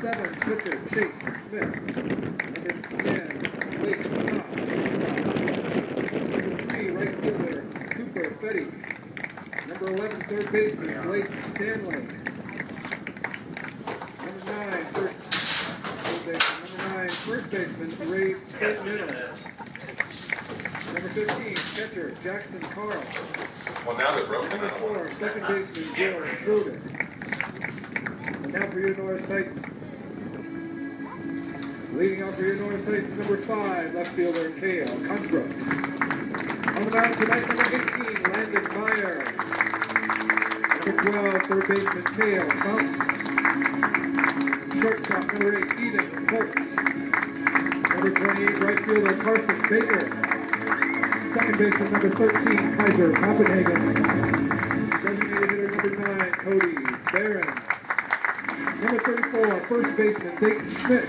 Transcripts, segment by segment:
7, pitcher Chase Smith. Number 10, Blake Stanley. Number 3, right fielder Cooper Fetty. Number 11, third baseman Blake Stanley. Number 9, first baseman Ray Reynolds. Number 15, catcher Jackson Carl. Well, now they're broken. Number 4, second baseman George Schroeder. And now for your Norris Titans. Leading off for your Norris Titans, number 5, left fielder Cale Contra. On the mound tonight, number 18, Landon Meyer. Number 12, third baseman Cale Fountain. Shortstop, number 8, Eden Holtz. Number 28, right fielder Carson Baker. Second baseman, number 13, Kaiser Copenhagen. Designated hitter, number 9, Cody Barron. Number 34, first baseman, Dayton Schmidt.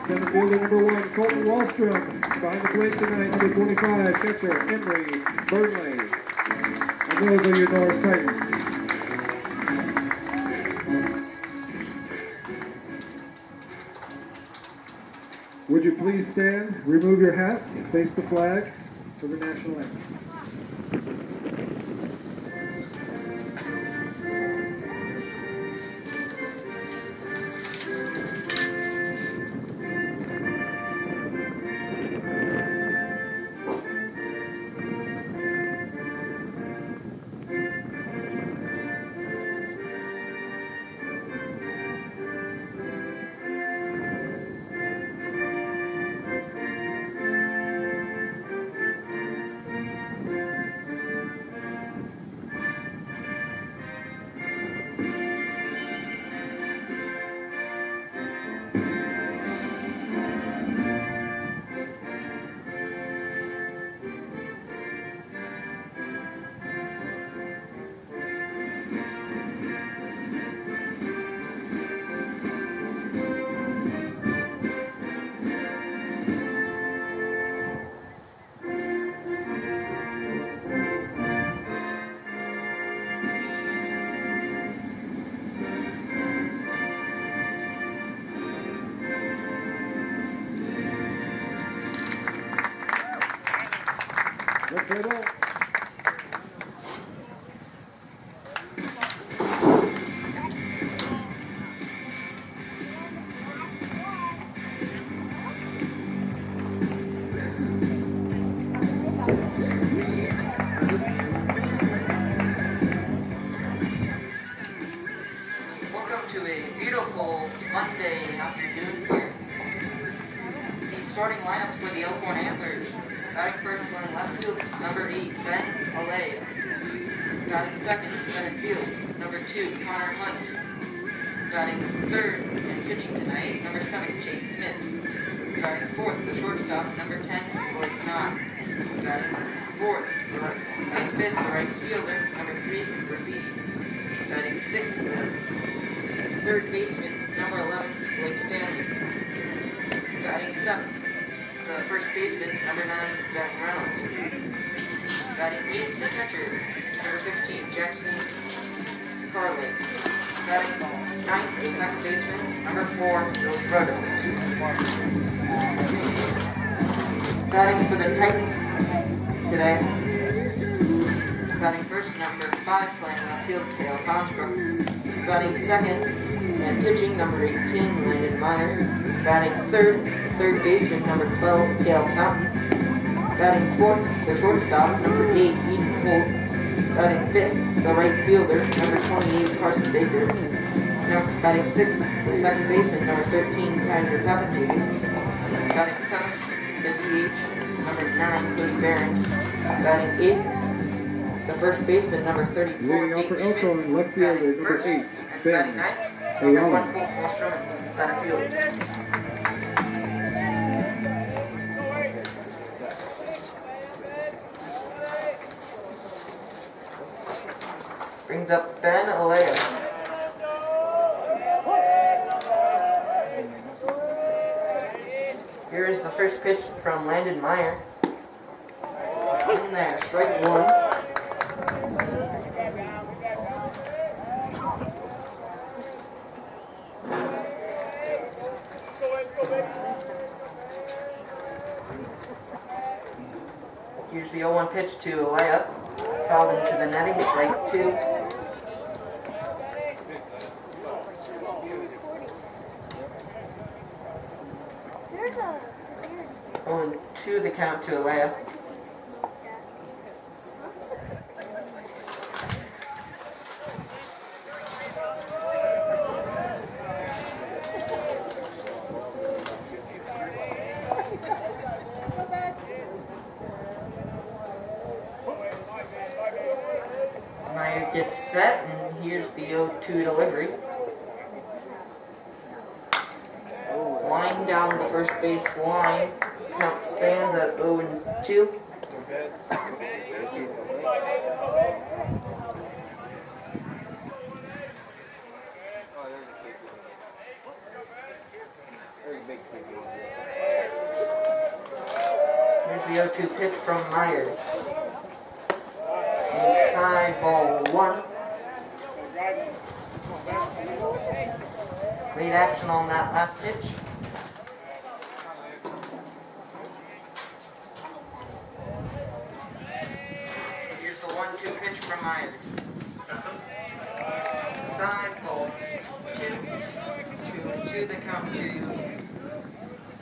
Center fielder, number 1, Colton Wallstrom. Behind the plate tonight, number 25, catcher, Henry Burnley. And those are your Norris Titans. Would you please stand, remove your hats, face the flag for the national anthem. Let's head out. Welcome to a beautiful Monday afternoon here. The starting lineups for the Elkhorn Antlers. Batting first, playing left field, number 8, Ben Alea. Batting second, center field, number 2, Connor Hunt. Batting third and pitching tonight, number 7, Chase Smith. Batting fourth, the shortstop, number 10, Blake Stanley. Batting fifth, the right fielder, number 3, Graffiti. Batting sixth, the third baseman, number 11, Blake Stanley. Batting seventh, the first baseman, number 9, Ben Reynolds. Batting 8th, the catcher, number 15, Jackson Carley. Batting 9th, the second baseman, number 4, Reynolds. Batting for the Titans today. Batting first, number 5, playing left field, Cale Consbrook. Batting second and pitching, number 18, Landon Meyer. Batting third, third baseman, number 12, Cale Fountain. Batting fourth, the shortstop, number 8, Eden Holt. Batting fifth, the right fielder, number 28, Carson Baker. Batting sixth, the second baseman, number 15, Kaiser Copenhagen. Batting seventh, the DH, number 9, Cody Barron. Batting eighth, the first baseman, number 34, Leading off for Elkhorn, left fielder, number 8, Ben Batting ninth, number 1, Colt Wallstrom, center field. Brings up Ben Alea. Here is the first pitch from Landon Meyer. In there, strike 1. Here's the 0-1 pitch to a layup. Fouled into the netting, strike 2. 0-2 the count to a layup. Meyer gets set, and here's the 0-2 delivery. Line down the first base line. Count stands at 0-2. Here's the 0-2 pitch from Meyer. Inside, ball 1. Late action on that last pitch. Here's the 1-2 pitch from Meyer. Side, ball 2. 2-2 the count to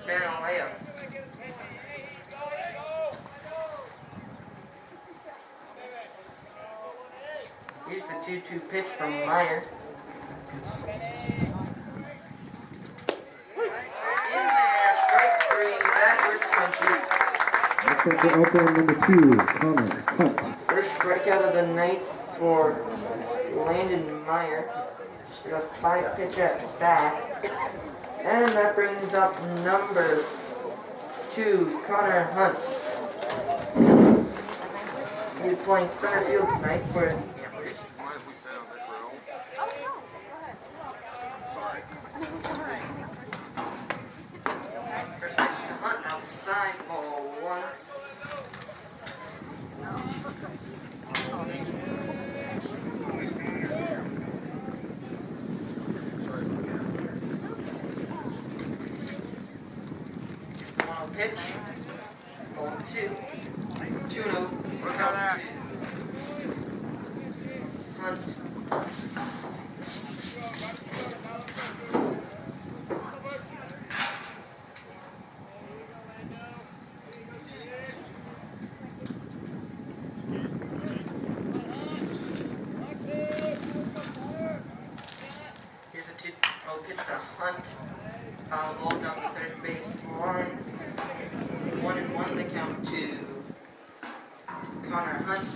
Ben a layup. Here's the 2-2 pitch from Meyer. In there, strike 3, backwards punchy. Next up for Elkhorn, number 2, Connor Hunt. First strikeout of the night for Landon Meyer. We got 5 pitch at bat. And that brings up number 2, Connor Hunt. He's playing center field tonight for first pitch to Hunt, outside, ball 1. Pitch, ball 2, 2-0, count 2. Hunt. Here's a 2-0 pitch to Hunt. Foul ball down the third base line. 1-1 the count to Connor Hunt.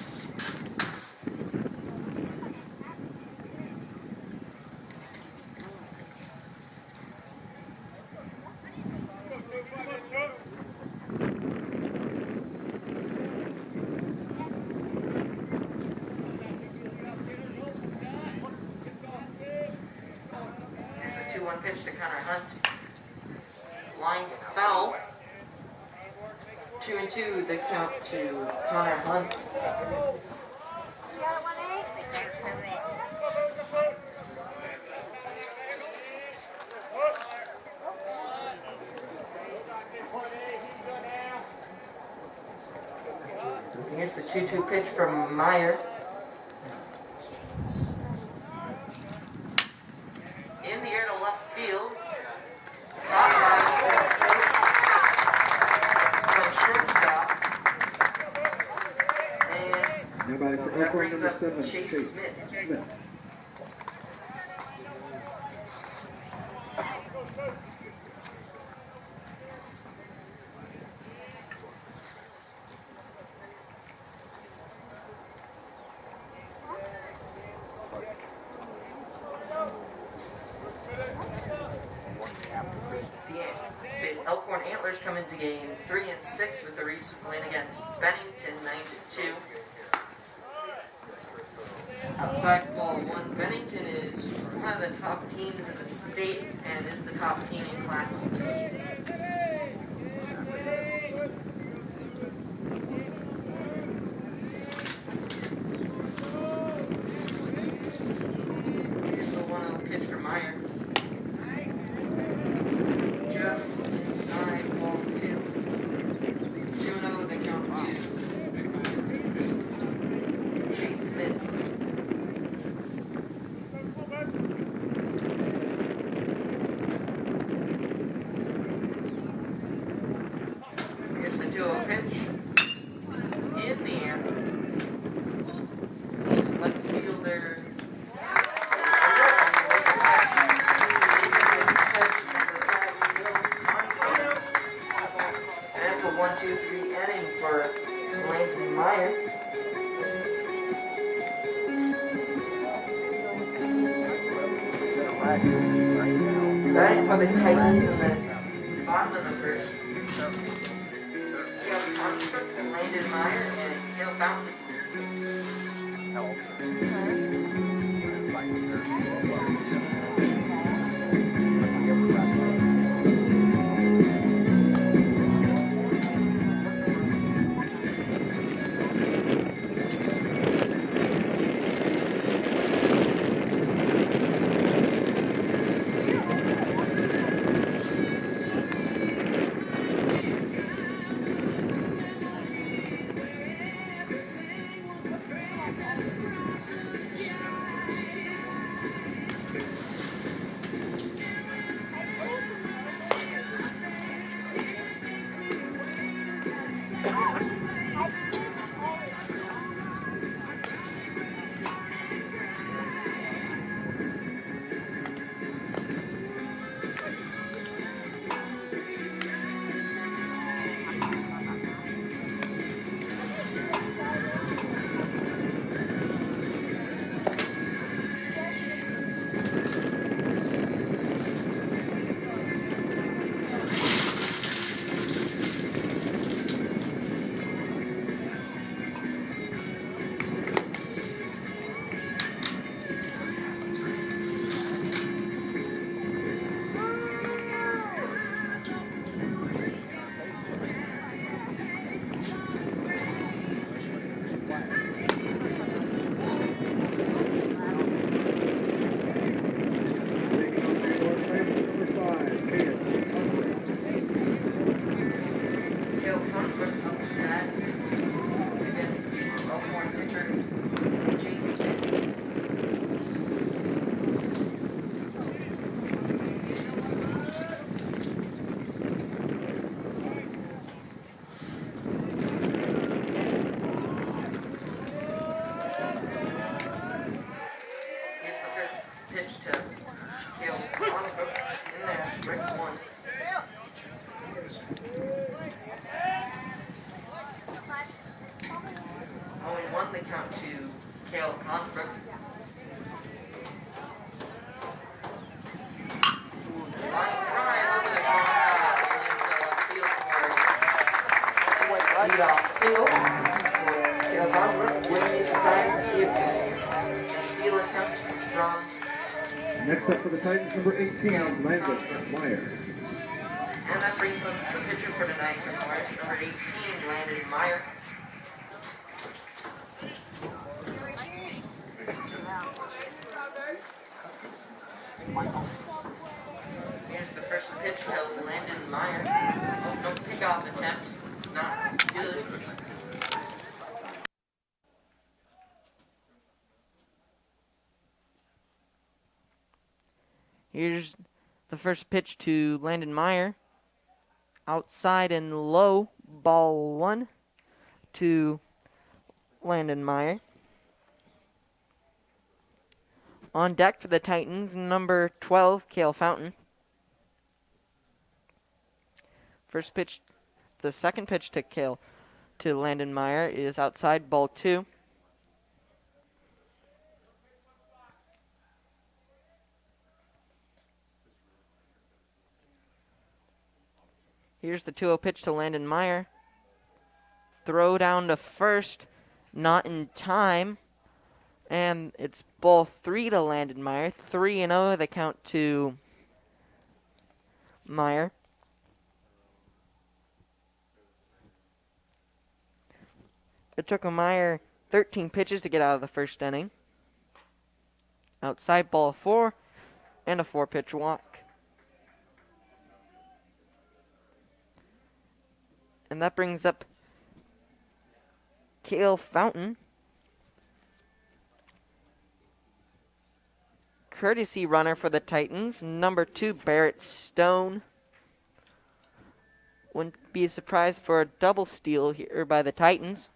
Here's a 2-1 pitch to Connor Hunt. Line foul. 2-2 the count to Connor Hunt. Here's the 2-2 pitch from Meyer. In the air to left field. Caught by shortstop. And Now batting for that Elkhorn, brings number up 7, Chase Smith. The Elkhorn Antlers come into game 3 and 6 with the recent win against Bennington 9-2. Outside ball 1, Bennington is one of the top teams in the state and is the top team in Class B. Here's the 1-0 pitch for Meyer. Just inside ball 2. 2-0 the count to Batting for the Titans in the bottom of the first. Cale Construct, Landon Meyer, and Cale Fountain. Cale Construct up to bat against the Elkhorn pitcher, Chase Smith. Here's the first pitch to Cale Construct in there, strike one. 0-1 the count to Cale Construct. Line drive over the shortstop and field for leadoff single. Cale Construct wouldn't be surprised to see if this steal attempt from Next up for the Titans, number 18, Landon Meyer. And that brings up the pitcher for tonight from Norris, number 18, Landon Meyer. Here's the first pitch to Landon Meyer. No pickoff attempt. Not good. Here's the first pitch to Landon Meyer. Outside and low, ball one to Landon Meyer. On deck for the Titans, number 12, Cale Fountain. First pitch, the second pitch to Landon Meyer is outside, ball two. Here's the 2-0 pitch to Landon Meyer. Throw down to first, not in time. And it's ball three to Landon Meyer. 3-0 the count to Meyer. It took Meyer 13 pitches to get out of the first inning. Outside, ball four, and a 4-pitch walk. And that brings up Cale Fountain. Courtesy runner for the Titans, number 2, Barrett Stone. Wouldn't be surprised for a double steal here by the Titans.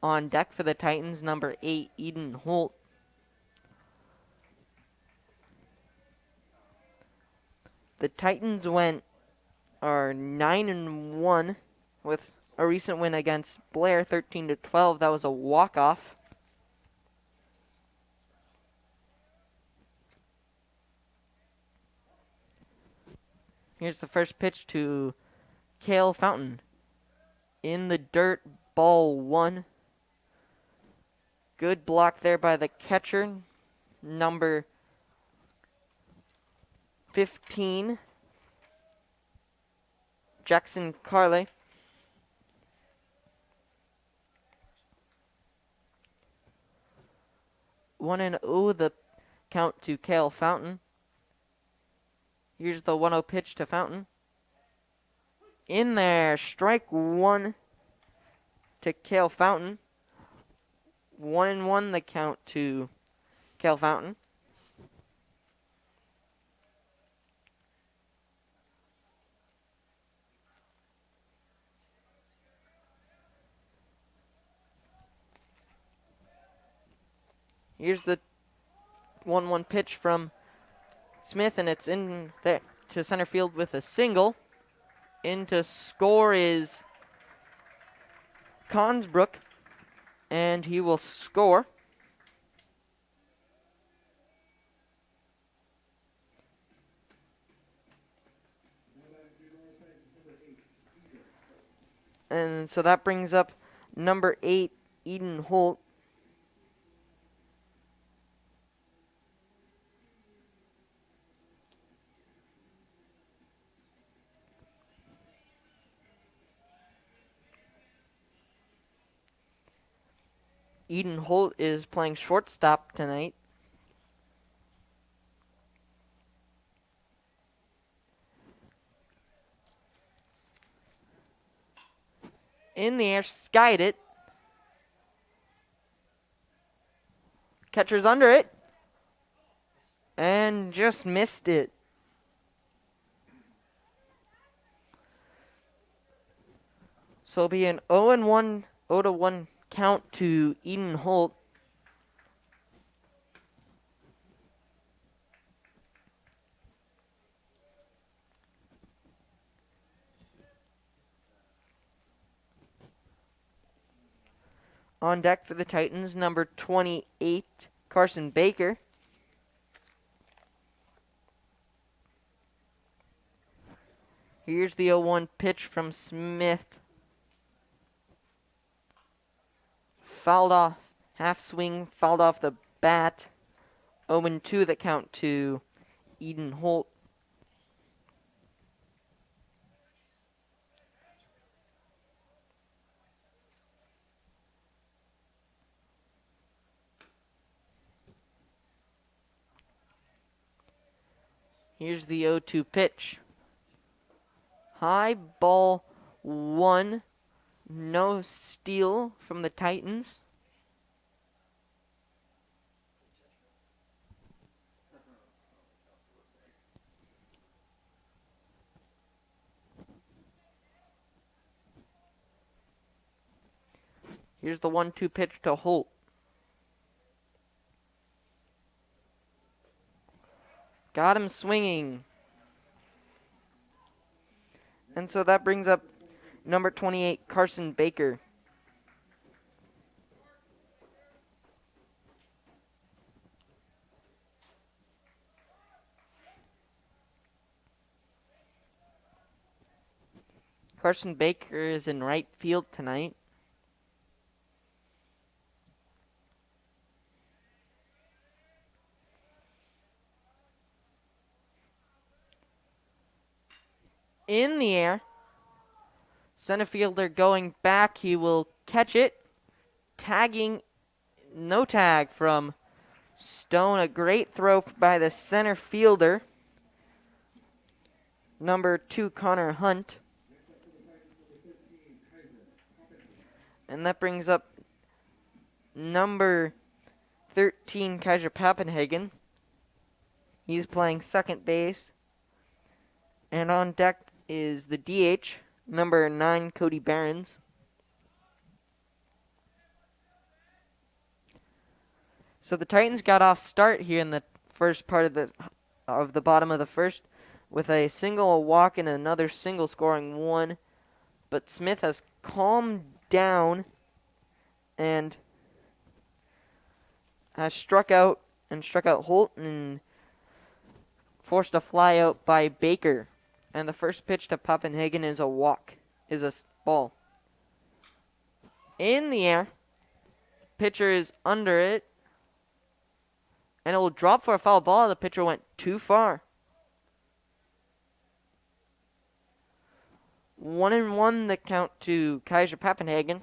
On deck for the Titans, number 8, Eden Holt. The Titans are 9-1 with a recent win against Blair, 13-12. That was a walk-off. Here's the first pitch to Cale Fountain. In the dirt, ball 1. Good block there by the catcher, number 15, Jackson Carley. One and 0 the count to Cale Fountain. Here's the 1-0 pitch to Fountain. In there, strike 1 to Cale Fountain. 1-1 the count to Cale Fountain. Here's the 1-1 pitch from Smith, and it's in there to center field with a single. In to score is Consbrook, and he will score. And so that brings up number 8, Eden Holt. Eden Holt is playing shortstop tonight. In the air, skied it. Catcher's under it. And just missed it. So it'll be an 0-1, 0-1 count to Eden Holt. On deck for the Titans, number 28, Carson Baker. Here's the 0-1 pitch from Smith. Fouled off, half swing, fouled off the bat. 0-2 the count to Eden Holt. Here's the 0-2 pitch. High ball 1. No steal from the Titans. Here's the 1-2 pitch to Holt. Got him swinging. And so that brings up number 28, Carson Baker. Carson Baker is in right field tonight. In the air. Center fielder going back. He will catch it. Tagging. No tag from Stone. A great throw by the center fielder. Number 2, Connor Hunt. And that brings up number 13, Kaiser Pappenhagen. He's playing second base. And on deck is the DH, number 9, Cody Barons. So the Titans got off start here in the first part of the bottom of the first with a single, a walk, and another single, scoring 1. But Smith has calmed down and has struck out Holt and forced a fly out by Baker. And the first pitch to Papenhagen is a walk, is a ball. In the air. Pitcher is under it. And it will drop for a foul ball. The pitcher went too far. 1-1 the count to Kaiser Papenhagen.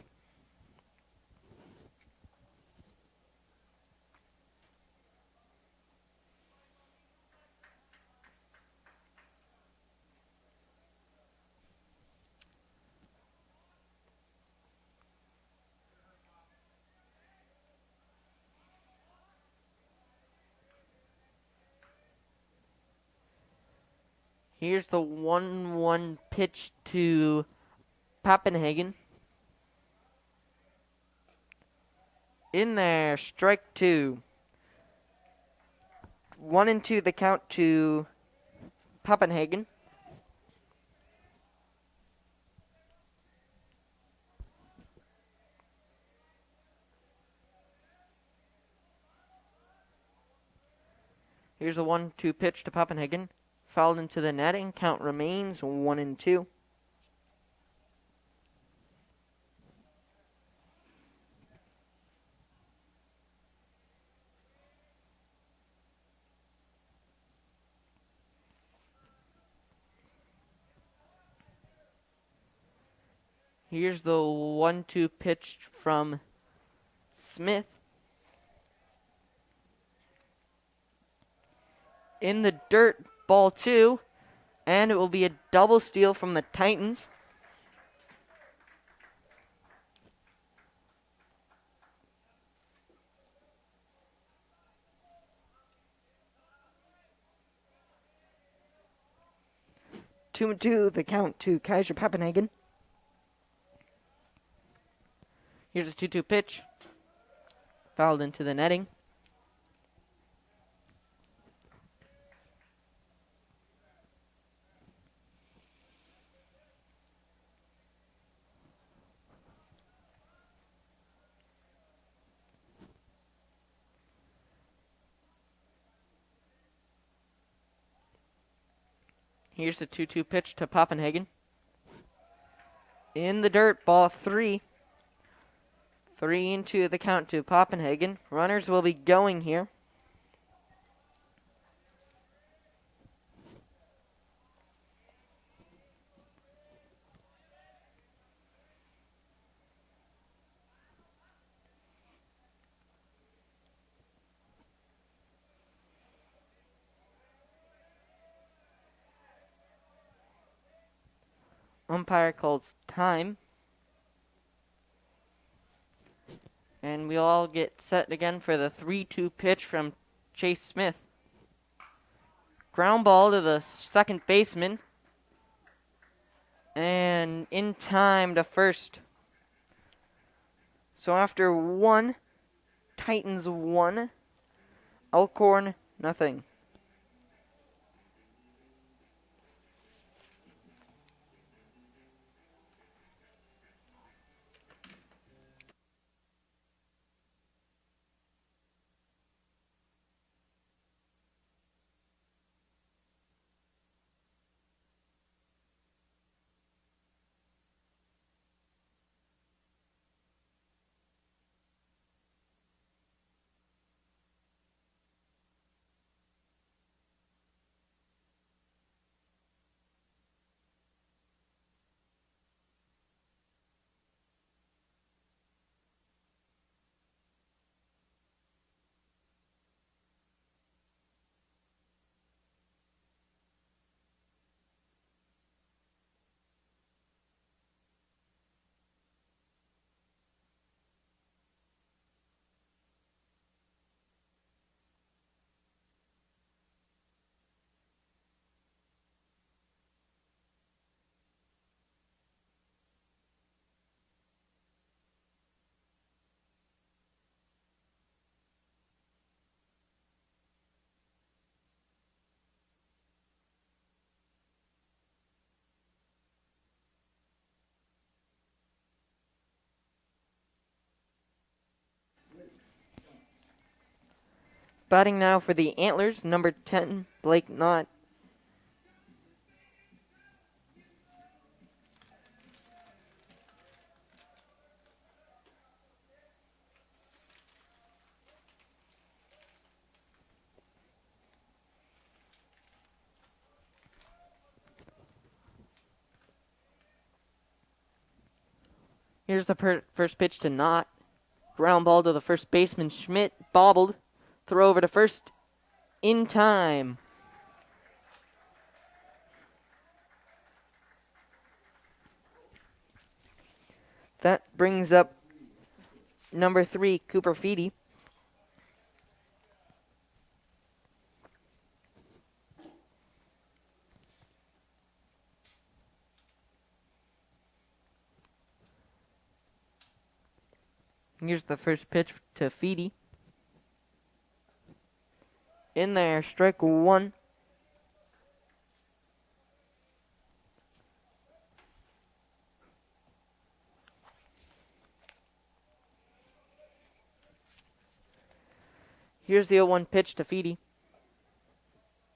Here's the 1-1 pitch to Papenhagen. In there, strike 2. 1-2 the count to Papenhagen. Here's a 1-2 pitch to Papenhagen. Fouled into the netting. Count remains 1-2. Here's the 1-2 pitch from Smith. In the dirt, ball 2. And it will be a double steal from the Titans. Two and two, the count to Kaiser Papenhagen. Here's a 2-2 pitch. Fouled into the netting. Here's the 2-2 pitch to Papenhagen. In the dirt, ball 3. 3-2 the count to Papenhagen. Runners will be going here. Umpire calls time. And we all get set again for the 3-2 pitch from Chase Smith. Ground ball to the second baseman. And in time to first. So after 1, Titans 1, Elkhorn nothing. Batting now for the Antlers, number 10, Blake Knott. Here's the first pitch to Knott. Ground ball to the first baseman, Schmidt, bobbled. Throw over to first in time. That brings up number 3, Cooper Feedy. Here's the first pitch to Feedy. In there, strike 1. Here's the 0-1 pitch to Feedy.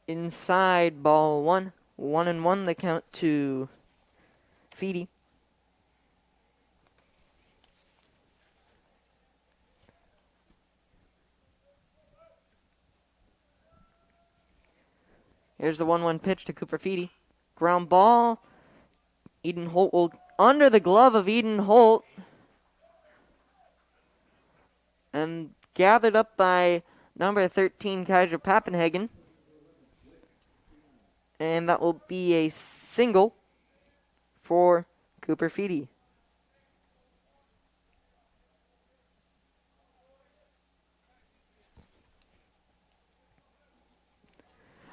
Inside, ball 1. 1-1 the count to Feedy. Here's the 1-1 pitch to Cooper Feedy. Ground ball. Eden Holt will under the glove of Eden Holt. And gathered up by number 13, Kaiser Pappenhagen. And that will be a single for Cooper Feedy.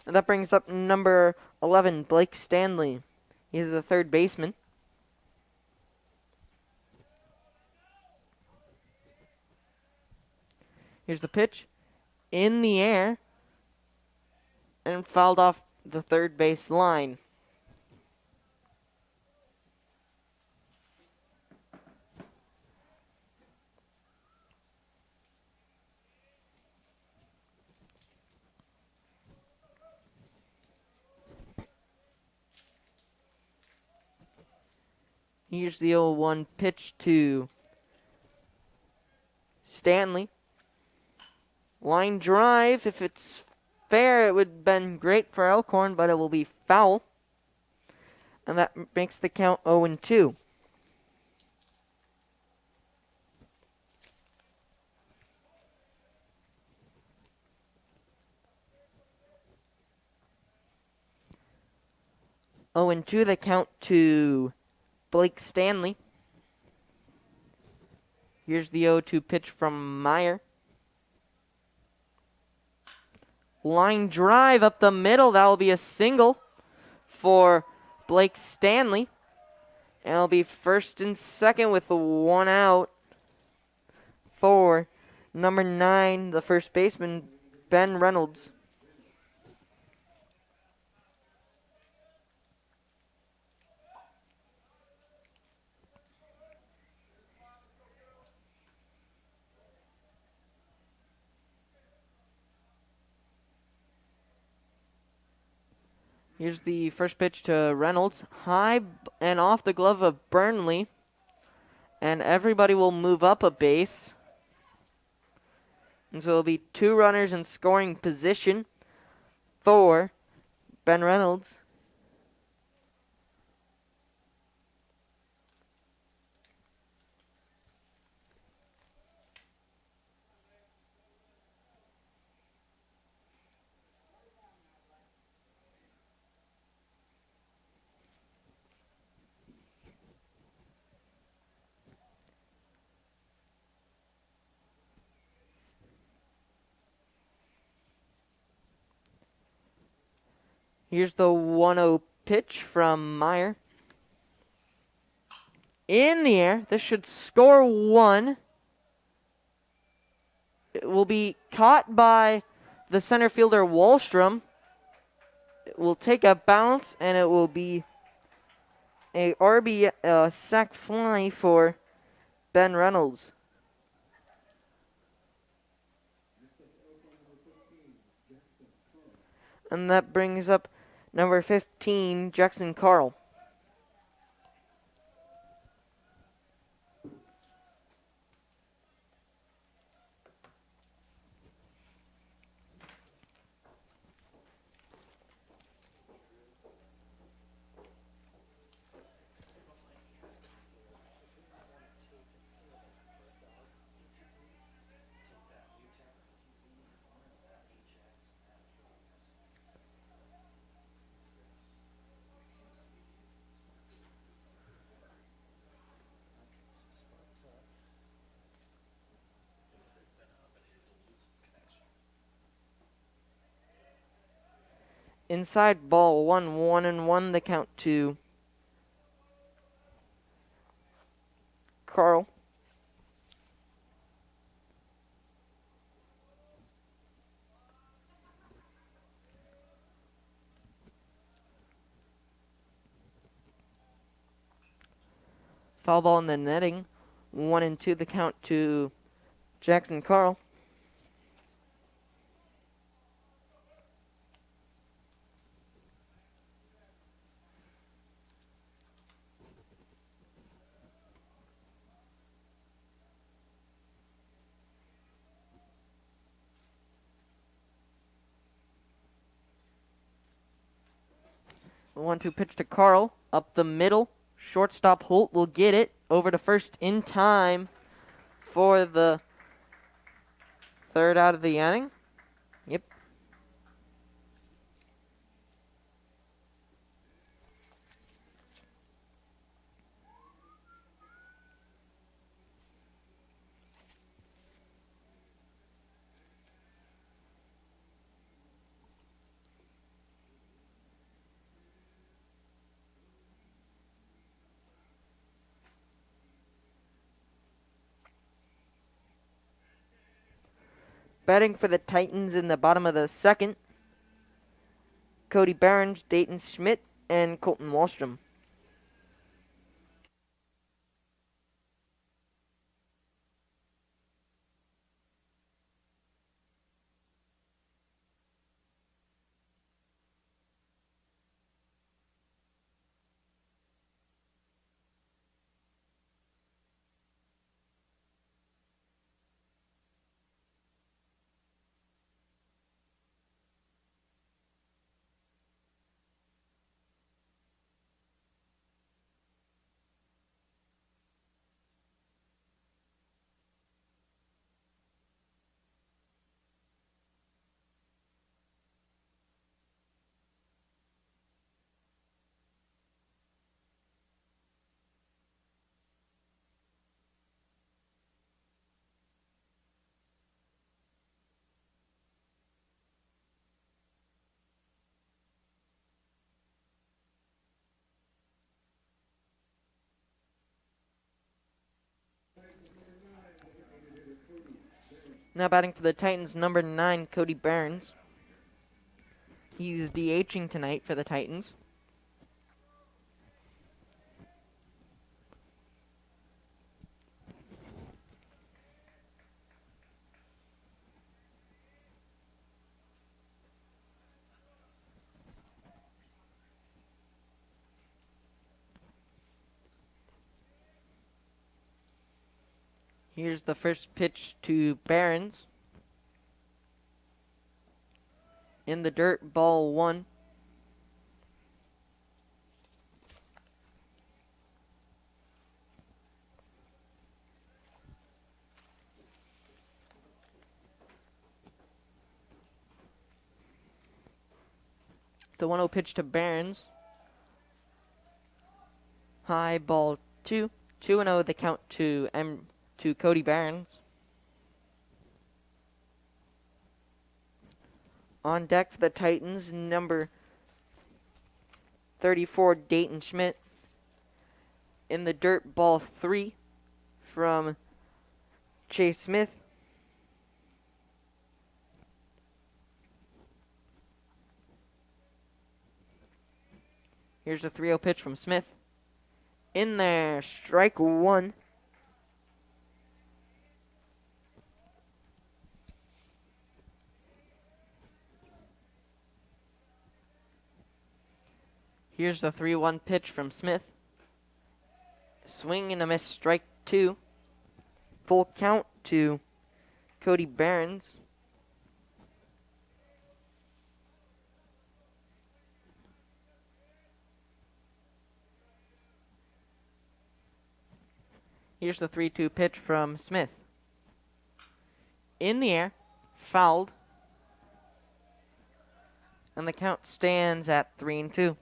And that brings up number 11, Blake Stanley. He's the third baseman. Here's the pitch. In the air. And fouled off the third base line. Here's the 0-1 pitch to Stanley. Line drive. If it's fair, it would have been great for Elkhorn, but it will be foul. And that makes the count 0-2. Oh, and 2 the count to Blake Stanley. Here's the 0-2 pitch from Meyer. Line drive up the middle. That will be a single for Blake Stanley. And it'll be first and second with 1 out for number 9, the first baseman, Ben Reynolds. Here's the first pitch to Reynolds. High and off the glove of Burnley. And everybody will move up a base. And so it'll be 2 runners in scoring position for Ben Reynolds. Here's the 1-0 pitch from Meyer. In the air. This should score 1. It will be caught by the center fielder Wallstrom. It will take a bounce, and it will be a RB sac fly for Ben Reynolds. And that brings up number 15, Jackson Carl. Inside ball 1-1 the count to Carl. Foul ball in the netting. 1-2 the count to Jackson Carl. The 1-2 pitch to Carl. Up the middle. Shortstop Holt will get it. Over to first in time for the third out of the inning. Yep. Batting for the Titans in the bottom of the second, Cody Barnes, Dayton Schmidt, and Colton Wallstrom. Now batting for the Titans, number 9, Cody Barnes. He's DHing tonight for the Titans. Here's the first pitch to Barons. In the dirt, ball 1. The 1-0 pitch to Barons. High, ball 2. 2-0 the count to Cody Barons. On deck for the Titans, number 34, Dayton Schmidt. In the dirt, ball 3 from Chase Smith. Here's a 3-0 pitch from Smith. In there, strike 1. Here's the 3-1 pitch from Smith. Swing and a miss, strike 2. Full count to Cody Barons. Here's the 3-2 pitch from Smith. In the air, fouled. And the count stands at 3-2.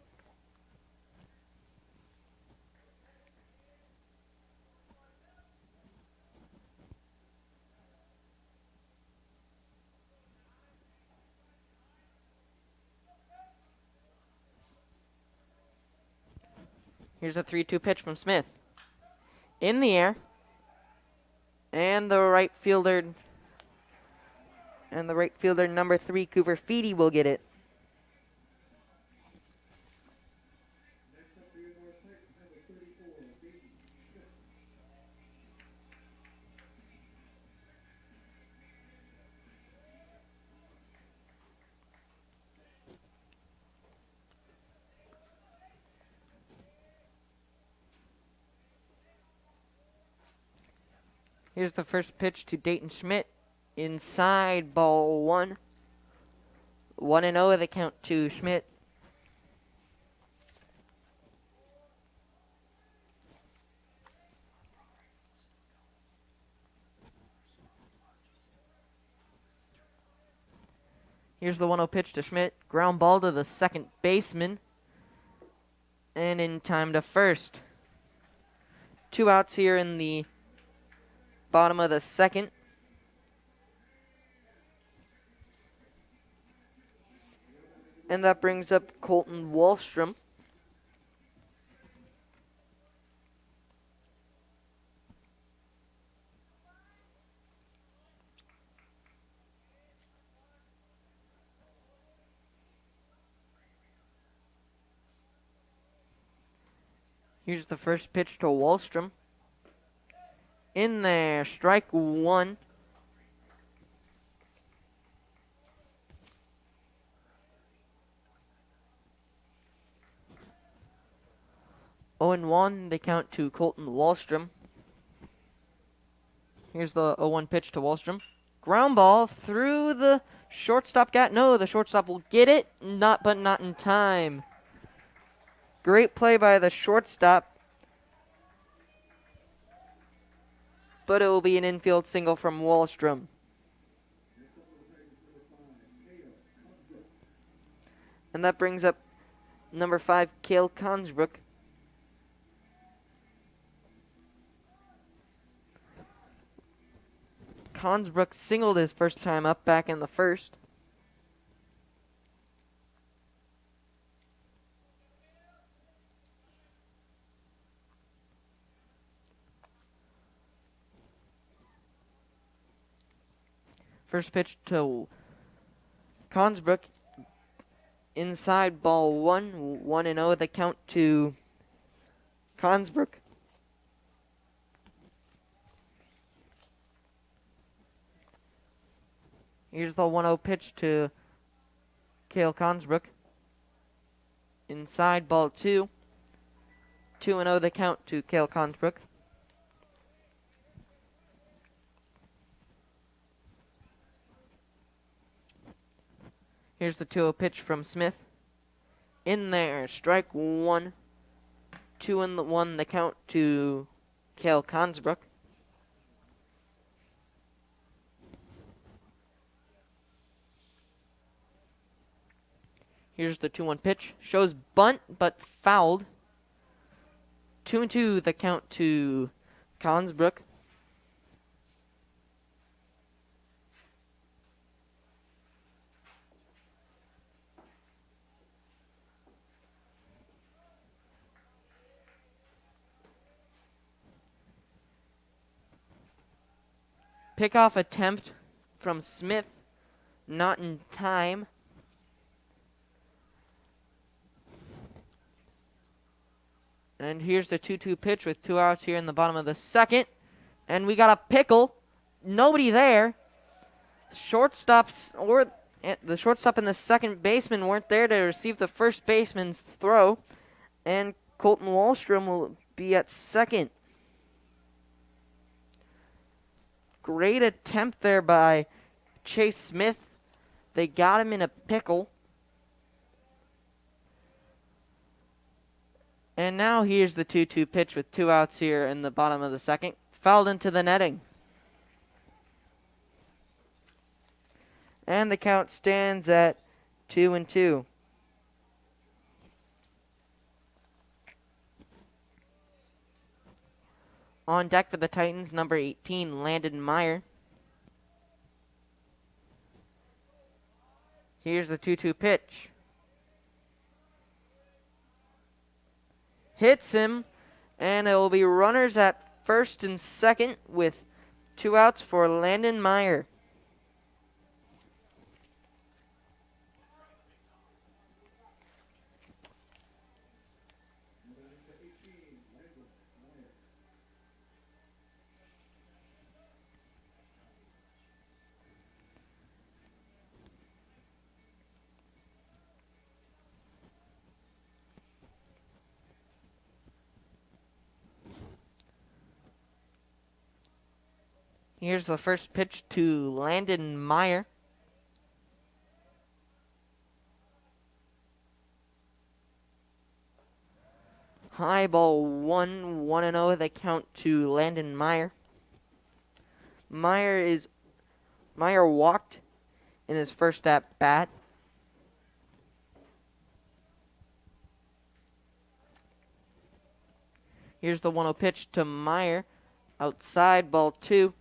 Here's a 3-2 pitch from Smith. In the air. And the right fielder number 3, Cooper Feedy, will get it. Here's the first pitch to Dayton Schmidt. Inside, ball 1. 1-0 the count to Schmidt. Here's the 1-0 pitch to Schmidt. Ground ball to the second baseman. And in time to first. 2 outs here in the bottom of the second. And that brings up Colton Wallstrom. Here's the first pitch to Wallstrom. In there, strike 1. Oh, and 1, they count to Colton Wallstrom. Here's the 0-1 pitch to Wallstrom. Ground ball through the shortstop gap. No, the shortstop will get it, but not in time. Great play by the shortstop. But it will be an infield single from Wallstrom. And that brings up number 5, Cale Consbrook. Consbrook singled his first time up back in the first. First pitch to Consbrook. Inside, ball 1. 1-0 the count to Consbrook. Here's the 1-0 pitch to Cale Consbrook. Inside, ball 2. 2-0 the count to Cale Consbrook. Here's the 2-0 pitch from Smith. In there, strike 1. 2-1 the count to Cale Consbrook. Here's the 2-1 pitch. Shows bunt, but fouled. 2-2 the count to Consbrook. Pickoff attempt from Smith. Not in time. And here's the 2-2 pitch with 2 outs here in the bottom of the second. And we got a pickle. Nobody there. The shortstop and the second baseman weren't there to receive the first baseman's throw. And Colton Wallstrom will be at second. Great attempt there by Chase Smith. They got him in a pickle. And now here's the 2-2 pitch with 2 outs here in the bottom of the second. Fouled into the netting. And the count stands at 2-2. On deck for the Titans, number 18, Landon Meyer. Here's the 2-2 pitch. hits him, and it will be runners at first and second with 2 outs for Landon Meyer. Here's the first pitch to Landon Meyer. High ball 1-0 the count to Landon Meyer. Meyer walked in his first at bat. Here's the 1-0 pitch to Meyer. Outside, ball 2.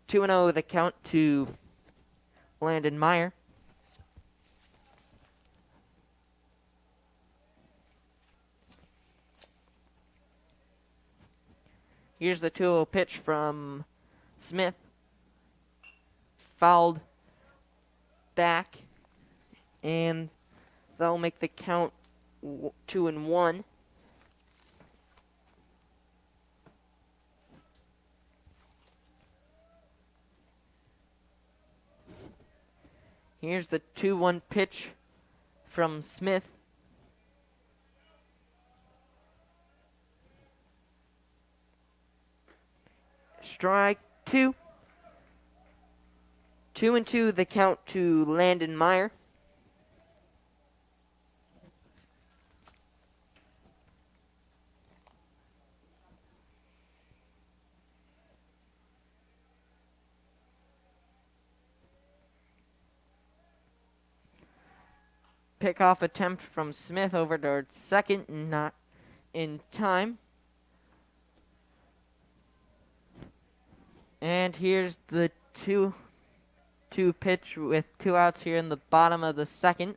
2-0 the count to Landon Meyer. Here's the 2-0 pitch from Smith. Fouled back, and that'll make the count 2-1. Here's the 2-1 pitch from Smith. Strike 2. 2-2 the count to Landon Meyer. Pickoff attempt from Smith over to second, not in time. And here's the 2-2 pitch with 2 outs here in the bottom of the second.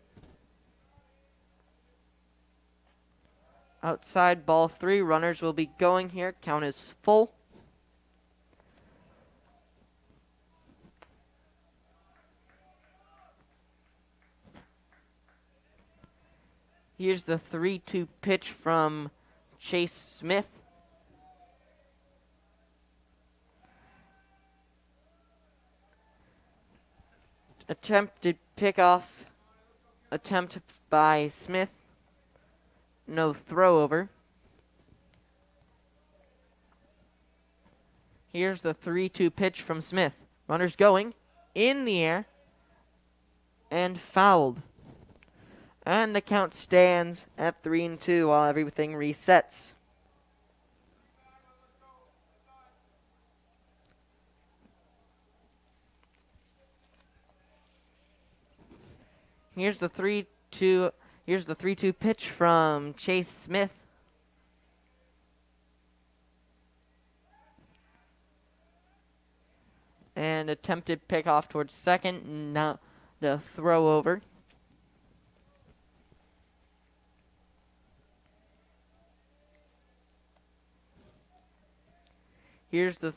Outside, ball 3. Runners will be going here. Count is full. Here's the 3-2 pitch from Chase Smith. Attempted pickoff attempt by Smith. No throw over. Here's the 3-2 pitch from Smith. Runners going in the air and fouled. And the count stands at 3-2 while everything resets. Here's the 3-2 pitch from Chase Smith. And attempted pickoff towards second, not the throw over. Here's the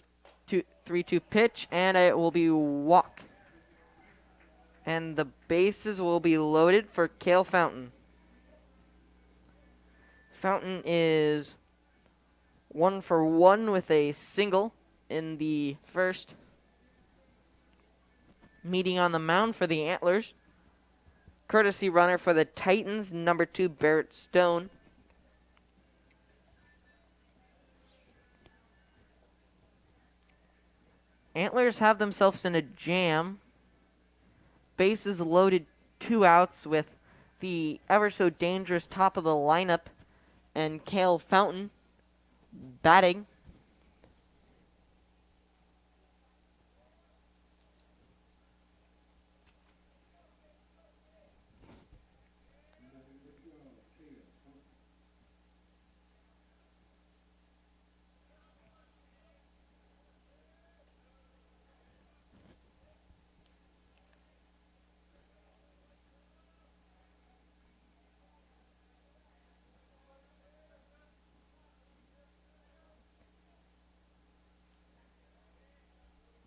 3-2 pitch, and it will be walk. And the bases will be loaded for Cale Fountain. Fountain is 1 for 1 with a single in the first. Meeting on the mound for the Antlers. Courtesy runner for the Titans, number 2, Barrett Stone. Antlers have themselves in a jam. Bases loaded, 2 outs with the ever so dangerous top of the lineup and Cale Fountain batting.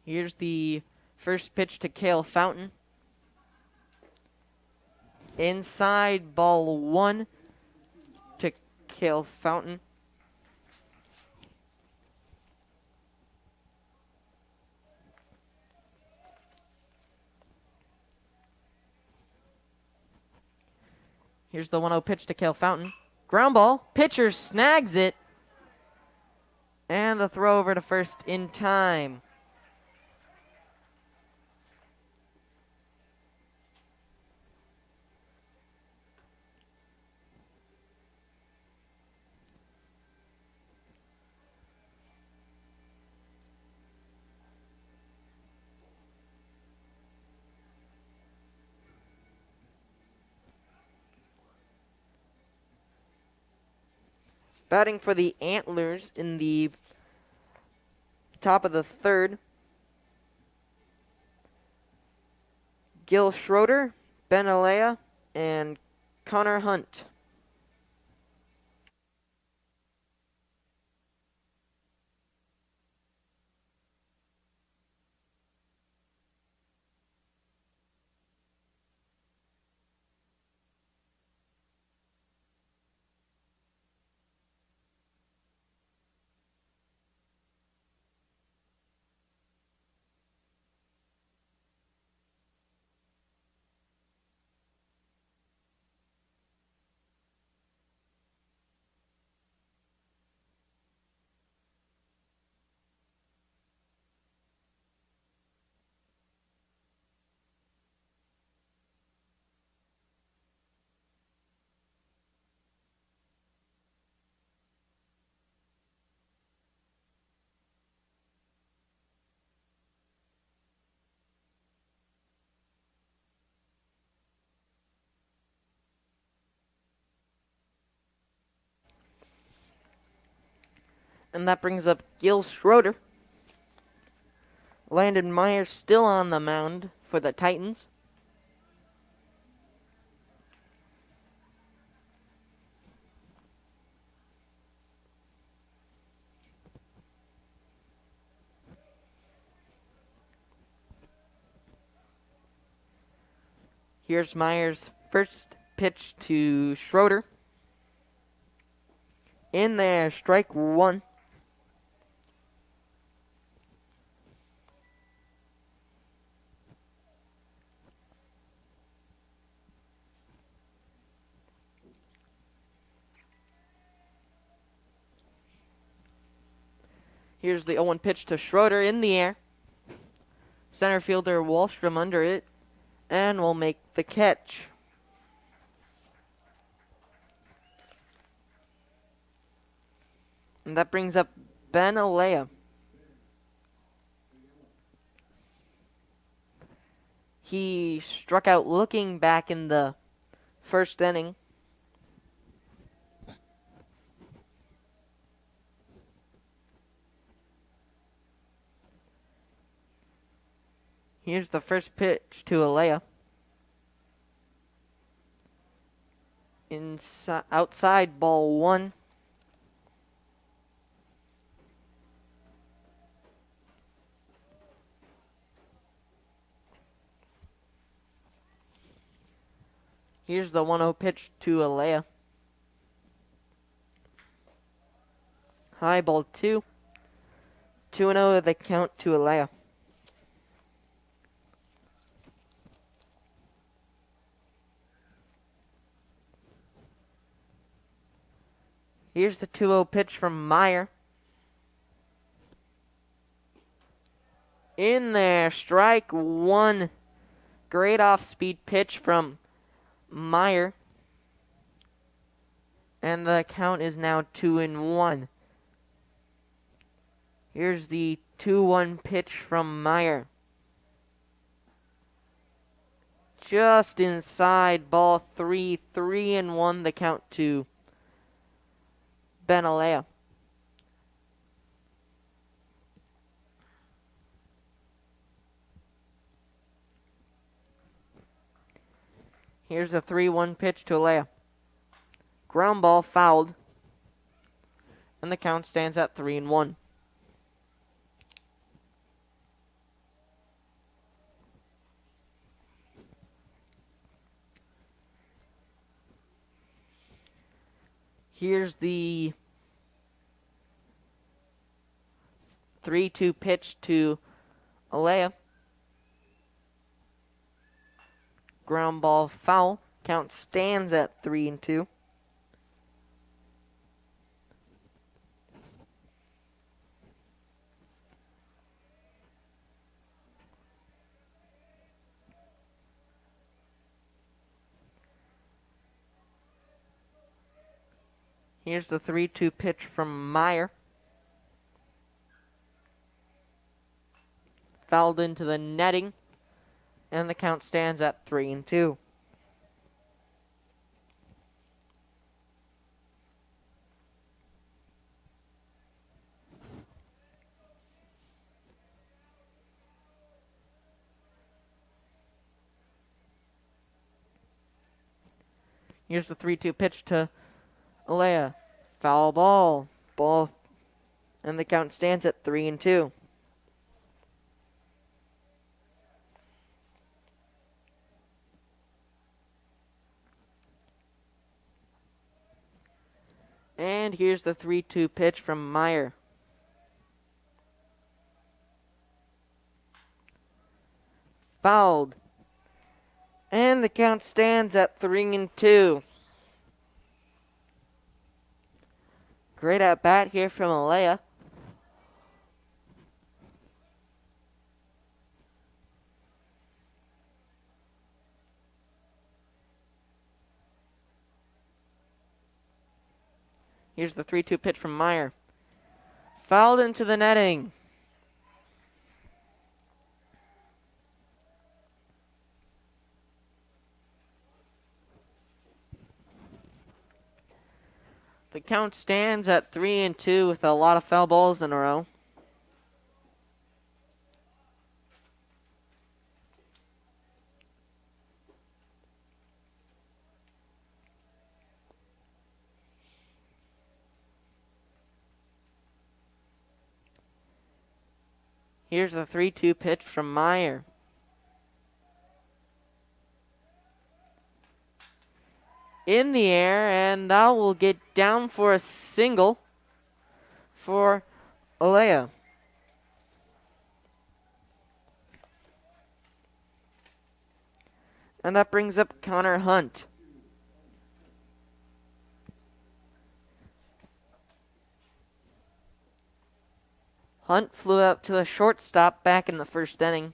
Here's the first pitch to Cale Fountain. Inside, ball 1 to Cale Fountain. Here's the 1-0 pitch to Cale Fountain. Ground ball. Pitcher snags it. And the throw over to first in time. Batting for the Antlers in the top of the third. Gil Schroeder, Ben Alea, and Connor Hunt. And that brings up Gil Schroeder. Landon Meyer still on the mound for the Titans. Here's Meyer's first pitch to Schroeder. In there, strike 1. Here's the 0-1 pitch to Schroeder in the air. Center fielder Wallstrom under it, and will make the catch. And that brings up Ben Alea. He struck out looking back in the first inning. Here's the first pitch to Alea. Outside, ball 1. Here's the 1-0 pitch to Alea. High, ball 2. 2-0 the count to Alea. Here's the 2-0 pitch from Meyer. In there, strike 1. Great off-speed pitch from Meyer. And the count is now 2-1. Here's the 2-1 pitch from Meyer. Just inside, ball 3. 3-1 the count to Ben Alea. Here's the 3-1 pitch to Alea. Ground ball fouled. And the count stands at 3-1. Here's the 3-2 pitch to Alea. Ground ball foul. Count stands at 3-2. Here's the 3-2 pitch from Meyer. Fouled into the netting, and the count stands at 3-2. Here's the 3-2 pitch to Alea. Foul ball. And the count stands at 3-2. And here's the 3-2 pitch from Meyer. Fouled. And the count stands at 3-2. Great at bat here from Alea. Here's the 3-2 pitch from Meyer. Fouled into the netting. The count stands at 3-2 with a lot of foul balls in a row. Here's the 3-2 pitch from Meyer. In the air, and that will get down for a single for Alea. And that brings up Connor Hunt. Hunt flew out to the shortstop back in the first inning.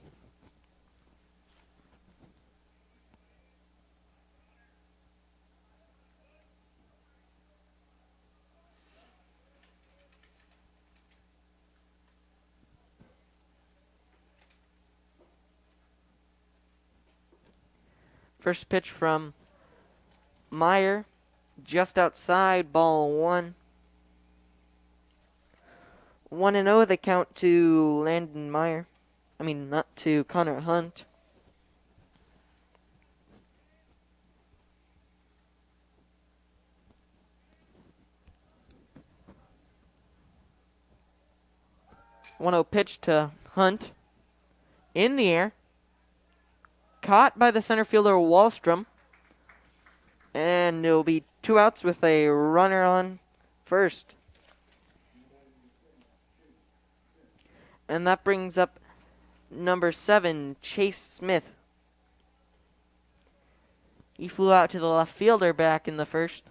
First pitch from Meyer, just outside, ball 1. 1-0 the count to Landon Meyer. Not to Connor Hunt. One-0 pitch to Hunt. In the air. Caught by the center fielder Wallstrom. And it'll be 2 outs with a runner on first. And that brings up number 7, Chase Smith. He flew out to the left fielder back in the first.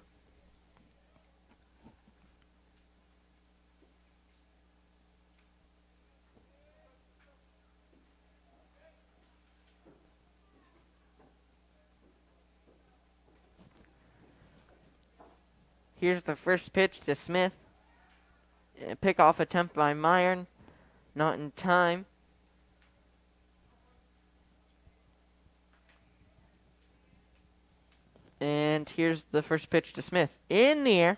Here's the first pitch to Smith. A pick-off attempt by Meyer. Not in time. And here's the first pitch to Smith. In the air.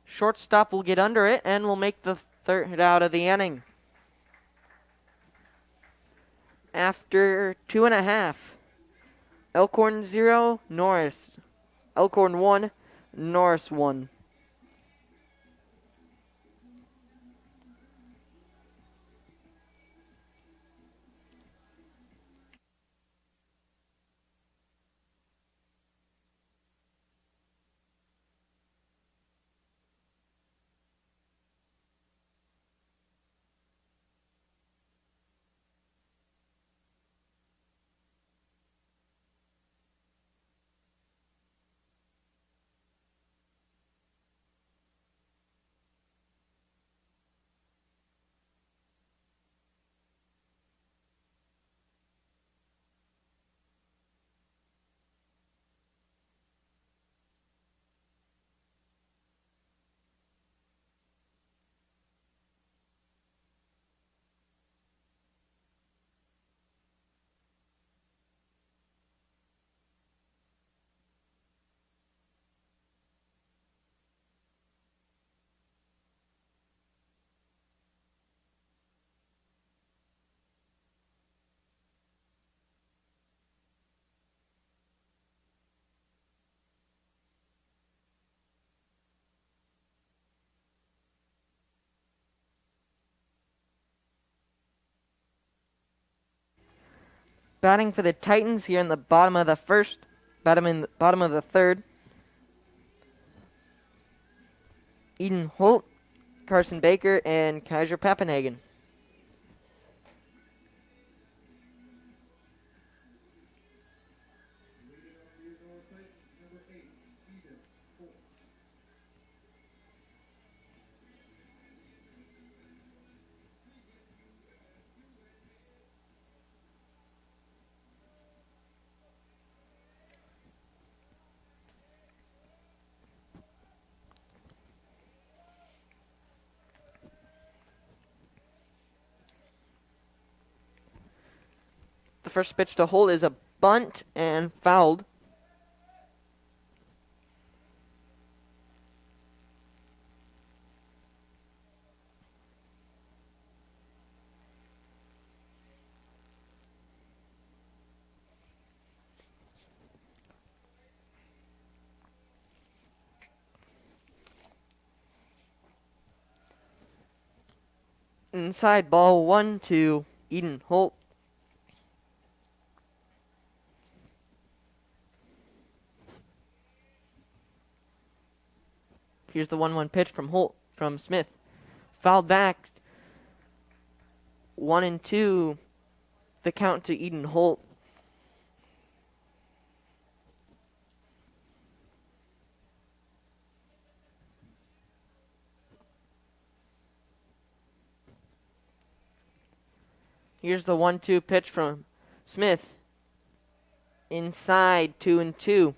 Shortstop will get under it and will make the 3rd out of the inning. After 2.5. Elkhorn 0, Norris. Elkhorn 1, Norris 1. Batting for the Titans here in the bottom of the bottom of the third. Eden Holt, Carson Baker, and Kaiser Pappenhagen. The first pitch to Holt is a bunt and fouled. Inside ball 1 to Eden Holt. Here's the 1-1 pitch from Smith. Fouled back. 1-2. The count to Eden Holt. Here's the 1-2 pitch from Smith. Inside 2-2.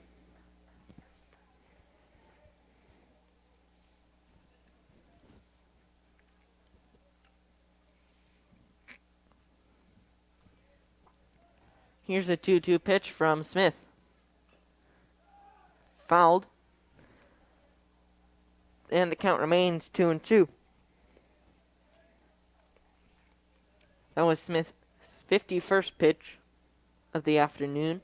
Here's a 2-2 pitch from Smith. Fouled. And the count remains 2-2. That was Smith's 51st pitch of the afternoon.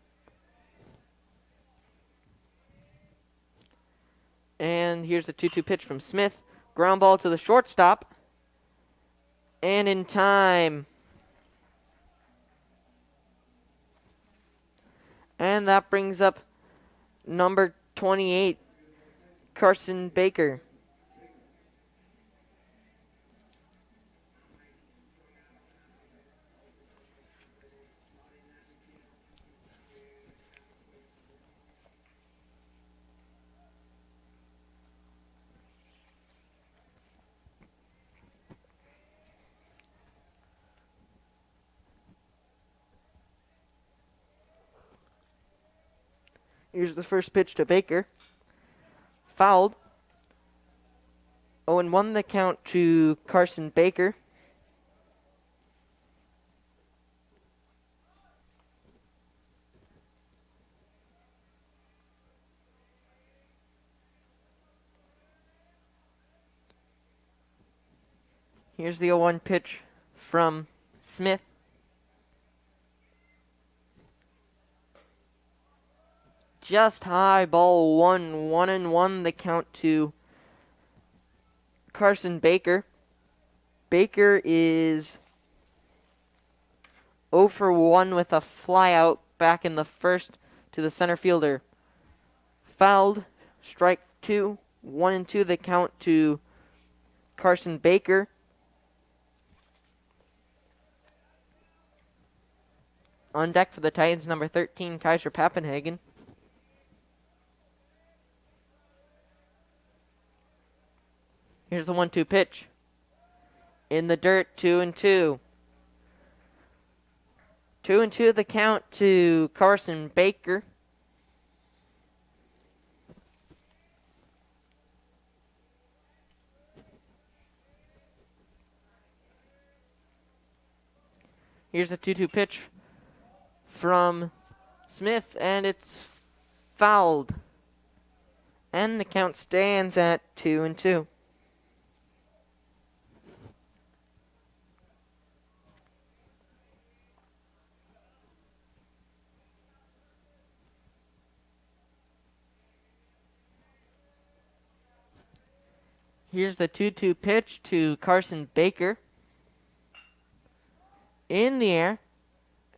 And here's a 2-2 pitch from Smith. Ground ball to the shortstop. And in time. And that brings up number 28, Carson Baker. Here's the first pitch to Baker. Fouled. 0-1 the count to Carson Baker. Here's the 0-1 pitch from Smith. Just high, ball 1-1 the count to Carson Baker. Baker is 0 for 1 with a fly out back in the first to the center fielder. Fouled, strike 2, 1-2 the count to Carson Baker. On deck for the Titans, number 13, Kaiser Pappenhagen. Here's the 1-2 pitch. In the dirt, 2-2. 2-2 the count to Carson Baker. Here's a 2-2 pitch from Smith, and it's fouled. And the count stands at 2-2. Here's the 2-2 pitch to Carson Baker. In the air.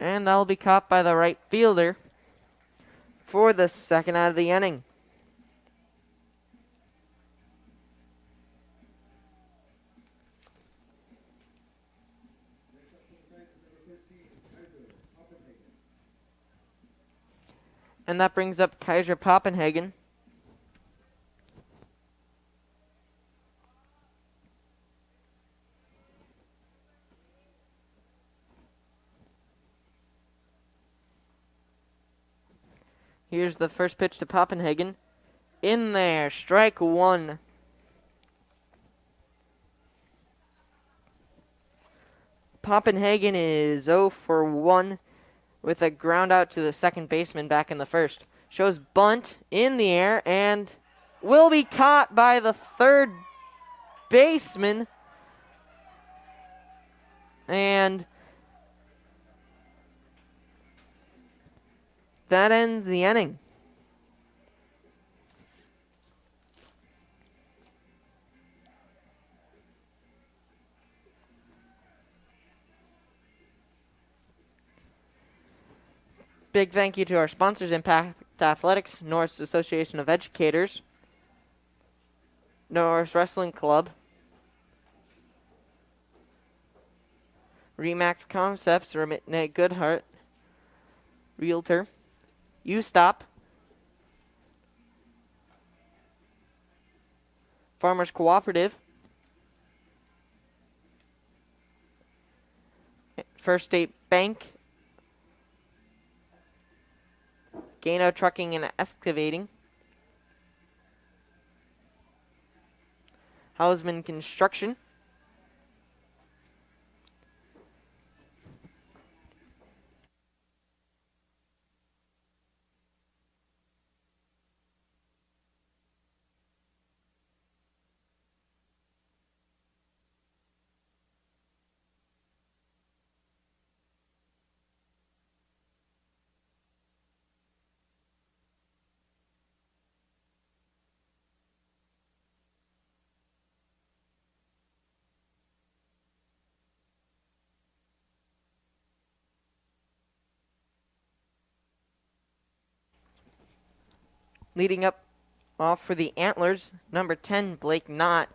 And that'll be caught by the right fielder for the second out of the inning. And that brings up Kaiser Poppenhagen. Here's the first pitch to Poppenhagen. In there, strike one. Poppenhagen is 0 for 1 with a ground out to the second baseman back in the first. Shows bunt in the air and will be caught by the third baseman. And that ends the inning. Big thank you to our sponsors, Impact Athletics, Norris Association of Educators, Norris Wrestling Club, Remax Concepts, Nate Goodhart, Realtor, U-Stop, Farmers Cooperative, First State Bank, Gano Trucking and Excavating, Hausman Construction, leading up off for the Antlers, number 10, Blake Knott.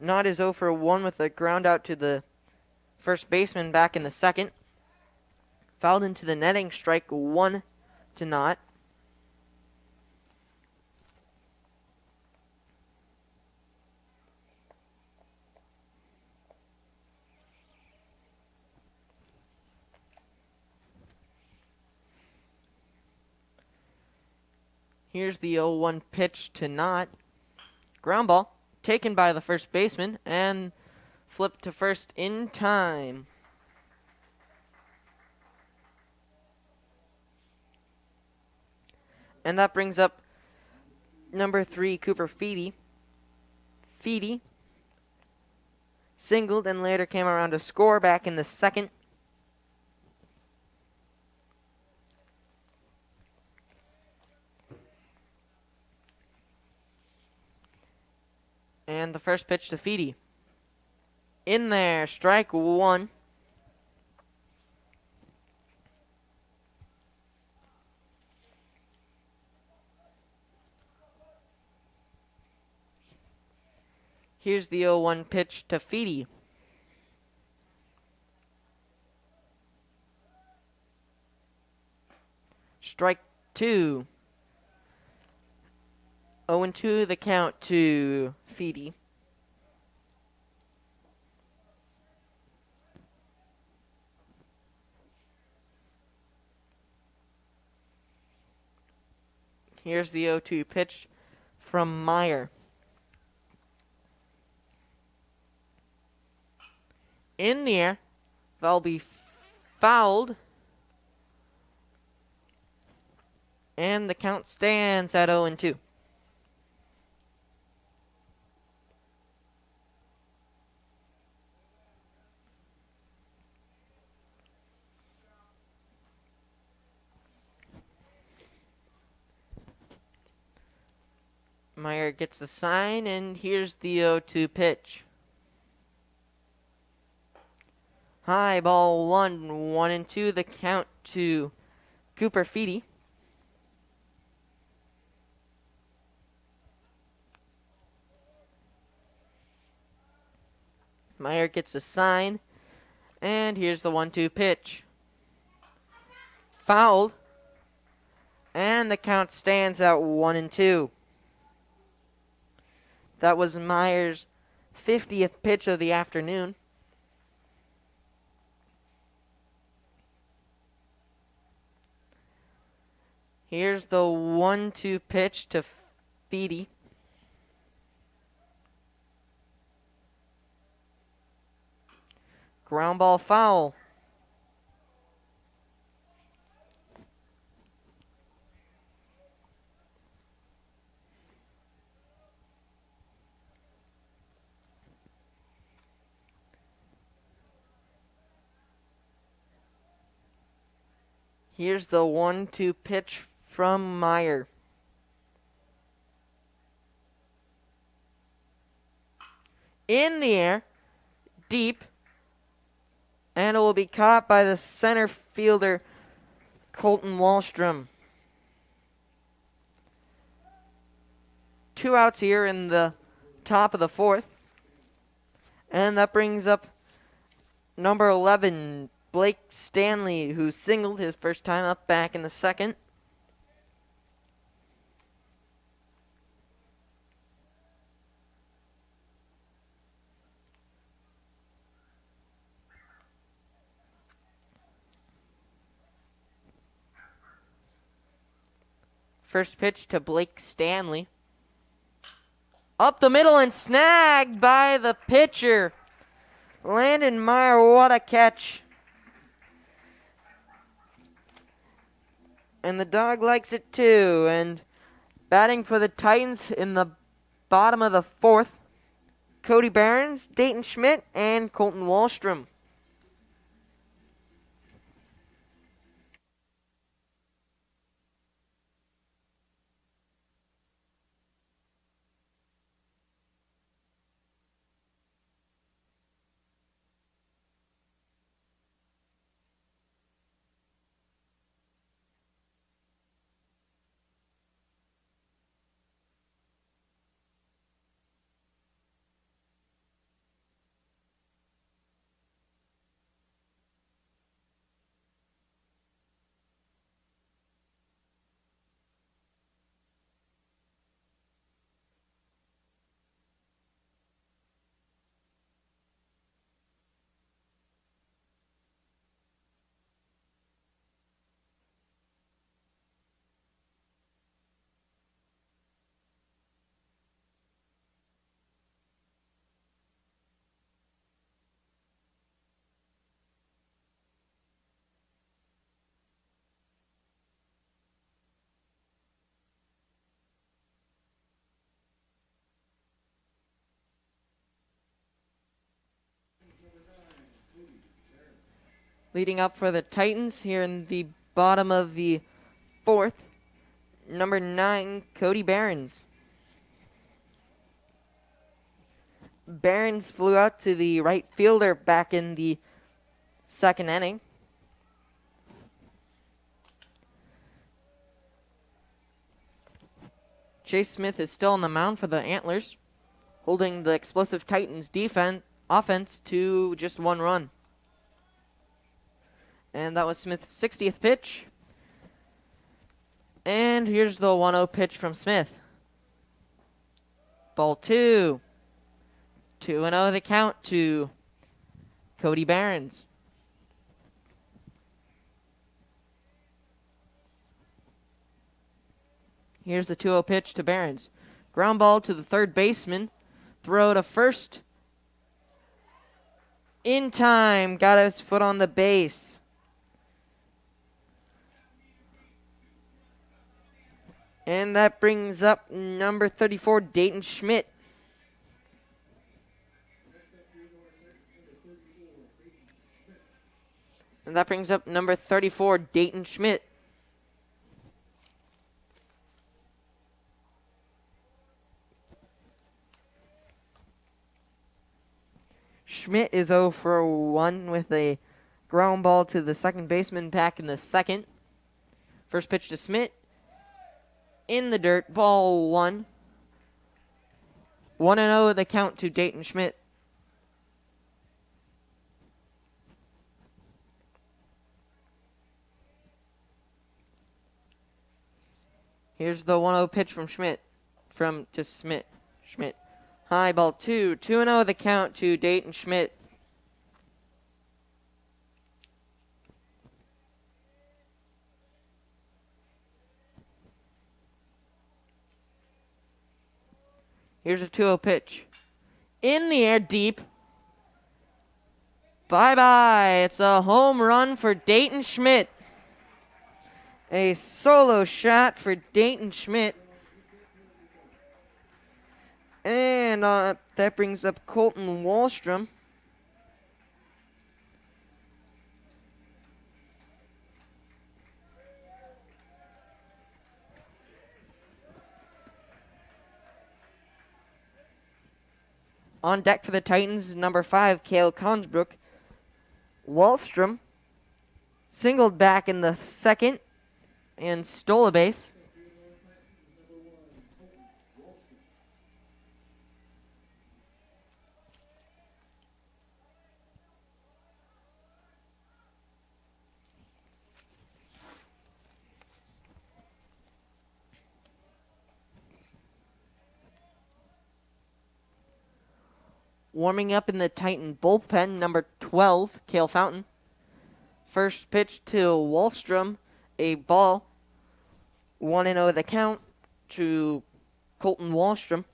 Knott is 0 for 1 with a ground out to the first baseman back in the second. Fouled into the netting, strike one to Knott. Here's the 0-1 pitch to Knott. Ground ball taken by the first baseman and flipped to first in time. And that brings up number 3, Cooper Feedy. Feedy singled and later came around to score back in the second. And the first pitch to Feedy. In there, strike one. Here's the 0-1 pitch to Feedy. Strike two. 0-2 the count to Feedy. Here's the 0-2 pitch from Meyer. In the air, that'll be fouled. And the count stands at 0-2. Meyer gets the sign, and here's the 0-2 pitch. High ball 1, 1-2, the count to Cooper Feedy. Meyer gets a sign, and here's the 1-2 pitch. Fouled, and the count stands at 1-2. That was Meyer's 50th pitch of the afternoon. Here's the 1-2 pitch to Feedy. Ground ball foul. Here's the 1-2 pitch from Meyer. In the air, deep, and it will be caught by the center fielder, Colton Wallstrom. 2 outs here in the top of the 4th. And that brings up number 11, Blake Stanley, who singled his first time up back in the 2nd. First pitch to Blake Stanley. Up the middle and snagged by the pitcher. Landon Meyer, what a catch. And the dog likes it too. And batting for the Titans in the bottom of the 4th, Cody Barons, Dayton Schmidt, and Colton Wallstrom. Leading up for the Titans here in the bottom of the 4th, number 9, Cody Barons. Barons flew out to the right fielder back in the 2nd inning. Chase Smith is still on the mound for the Antlers, holding the explosive Titans offense to just 1 run. And that was Smith's 60th pitch. And here's the 1-0 pitch from Smith. Ball 2. 2-0 the count to Cody Barons. Here's the 2-0 pitch to Barons. Ground ball to the third baseman. Throw to first. In time. Got his foot on the base. And that brings up number 34, Dayton Schmidt. And that brings up number 34, Dayton Schmidt. Schmidt is 0 for 1 with a ground ball to the second baseman back in the second. First pitch to Schmidt. In the dirt, ball 1. 1-0 the count to Dayton Schmidt. Here's the 1-0 pitch from Schmidt. To Schmidt. High ball 2. 2-0 the count to Dayton Schmidt. Here's a 2-0 pitch. In the air, deep. Bye-bye. It's a home run for Dayton Schmidt. A solo shot for Dayton Schmidt. And that brings up Colton Wallstrom. On deck for the Titans, number 5, Cale Consbrook. Wallstrom singled back in the second and stole a base. Warming up in the Titan bullpen, number 12, Cale Fountain. First pitch to Wallstrom, a ball. 1-0 the count to Colton Wallstrom.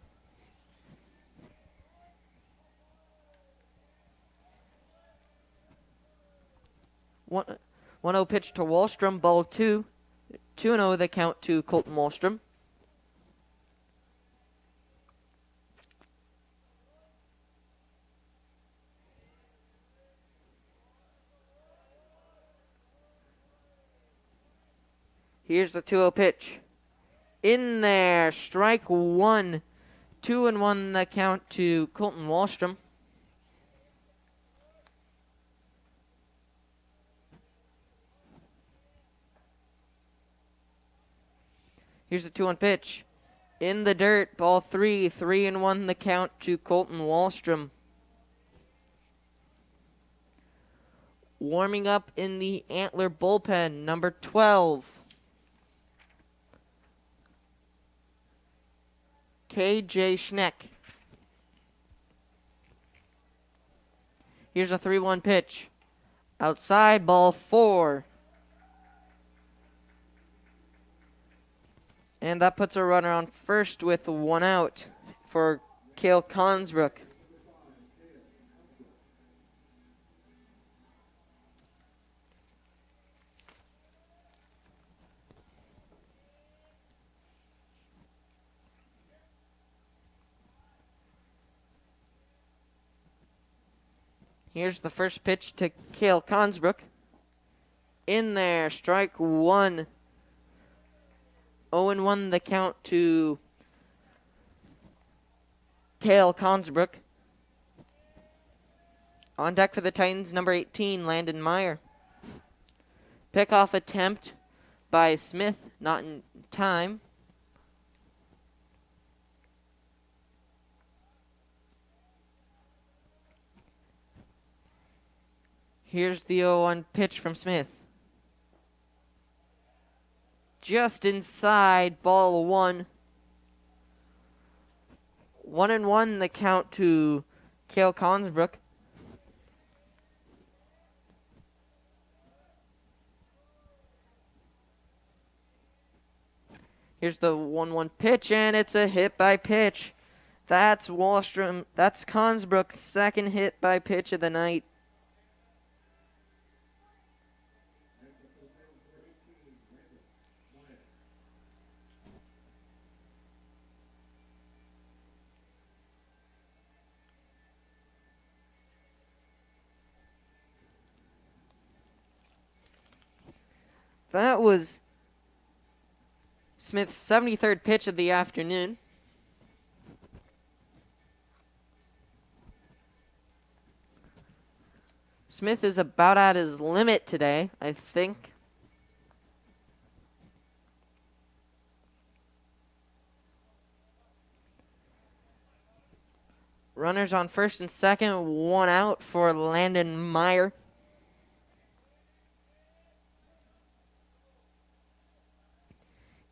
One 1-0 pitch to Wallstrom, ball 2. 2-0 the count to Colton Wallstrom. Here's the 2-0 pitch. In there, strike 1. 2-1 the count to Colton Wallstrom. Here's the 2-1 pitch. In the dirt, ball 3. 3-1 the count to Colton Wallstrom. Warming up in the Antler bullpen, number 12. KJ Schneck. Here's a 3-1 pitch. Outside, ball 4. And that puts a runner on first with 1 out for Cale Consbrook. Here's the first pitch to Cale Consbrook. In there, strike 1. 0-1 the count to Cale Consbrook. On deck for the Titans, number 18, Landon Meyer. Pickoff attempt by Smith, not in time. Here's the 0-1 pitch from Smith. Just inside, ball 1. 1-1 the count to Cale Consbrook. Here's the 1-1 pitch, and it's a hit by pitch. That's Wallstrom. That's Consbrook's second hit by pitch of the night. That was Smith's 73rd pitch of the afternoon. Smith is about at his limit today, I think. Runners on first and second, one out for Landon Meyer.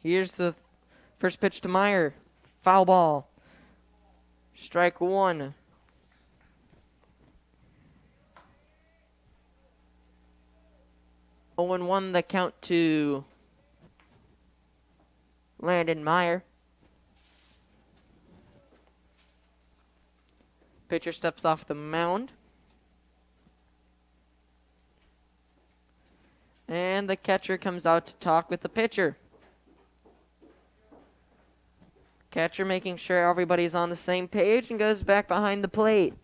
Here's the first pitch to Meyer. Foul ball. Strike one. 0-1 the count to Landon Meyer. Pitcher steps off the mound. And the catcher comes out to talk with the pitcher. Catcher making sure everybody's on the same page and goes back behind the plate.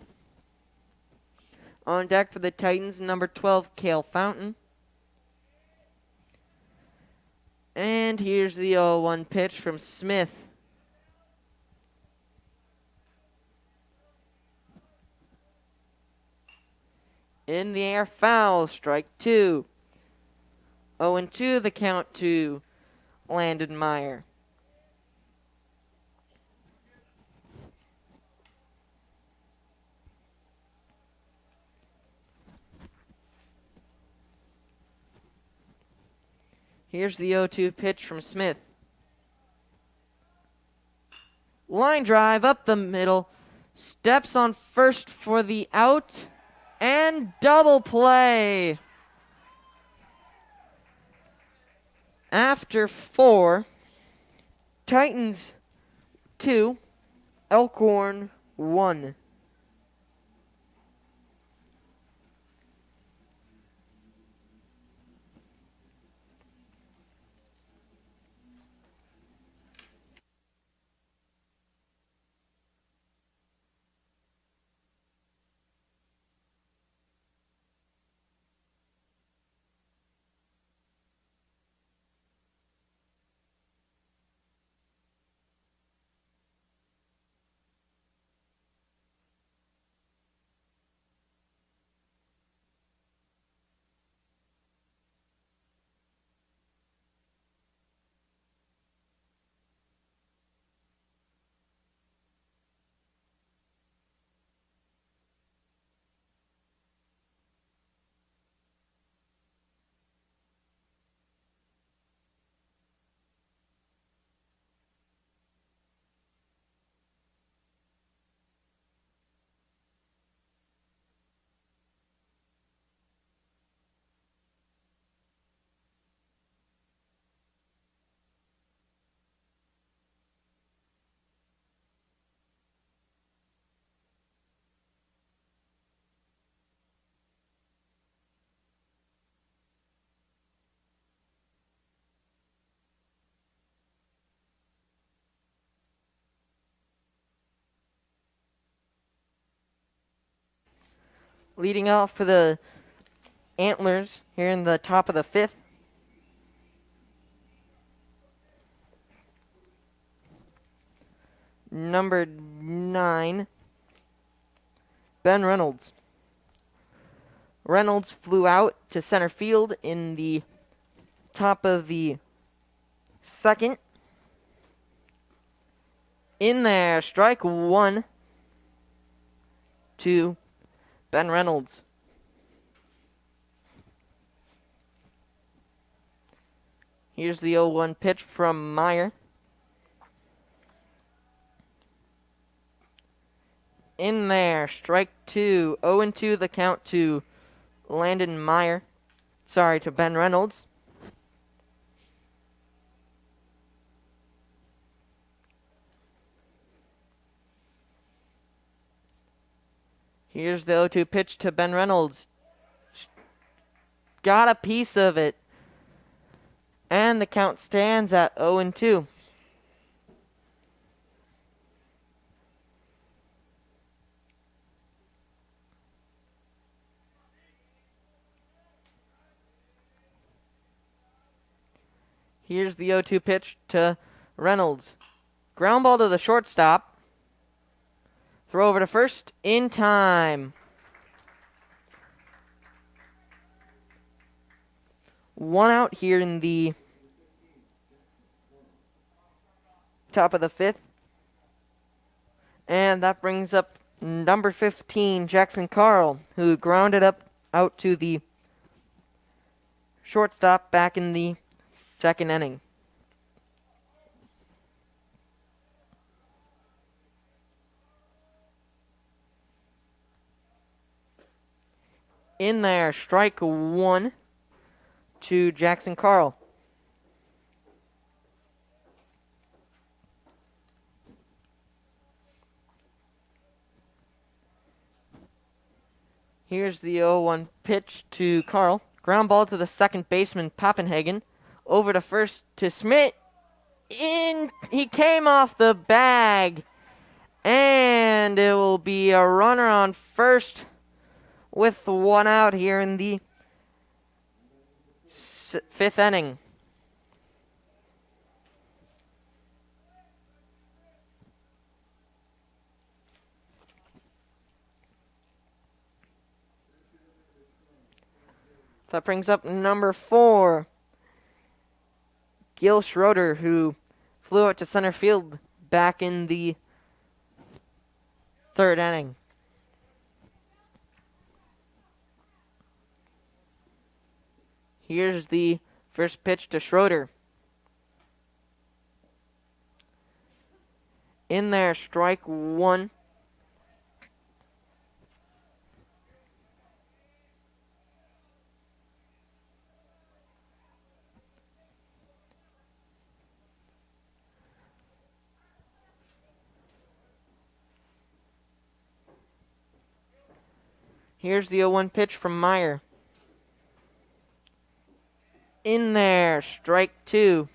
On deck for the Titans, number 12, Cale Fountain. And here's the 0-1 pitch from Smith. In the air, foul, strike two. 0-2 the count to Landon Meyer. Here's the 0-2 pitch from Smith. Line drive up the middle. Steps on first for the out. And double play. After 4, Titans 2, Elkhorn 1. Leading off for the Antlers here in the top of the 5th. Number 9, Ben Reynolds. Reynolds flew out to center field in the top of the 2nd. In there, strike one to Ben Reynolds. Here's the 0-1 pitch from Meyer. In there, strike two. 0-2 the count to Landon Meyer. Sorry, to Ben Reynolds. Here's the 0-2 pitch to Ben Reynolds. Got a piece of it. And the count stands at 0-2. Here's the 0-2 pitch to Reynolds. Ground ball to the shortstop. Throw over to first in time. 1 out here in the top of the 5th. And that brings up number 15, Jackson Carl, who grounded out to the shortstop back in the 2nd inning. In there, strike 1 to Jackson Carl. Here's the 0-1 pitch to Carl. Ground ball to the second baseman, Pappenhagen. Over to first to Smith. In, he came off the bag. And it will be a runner on first with 1 out here in the 5th inning. That brings up number 4, Gil Schroeder, who flew out to center field back in the 3rd inning. Here's the first pitch to Schroeder. In there, strike 1. Here's the 0-1 pitch from Meyer. In there, strike 2.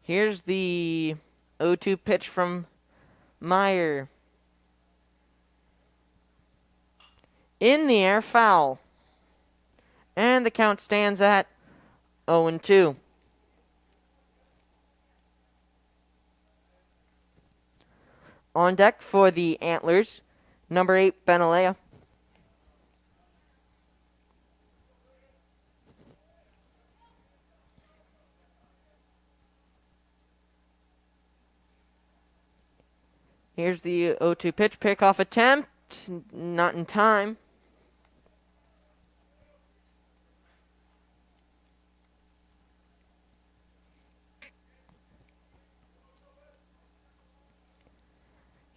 Here's the 0-2 pitch from Meyer. In the air, foul. And the count stands at 0-2. On deck for the Antlers, number 8, Benalea. Here's the 0-2 pitch, pickoff attempt, not in time.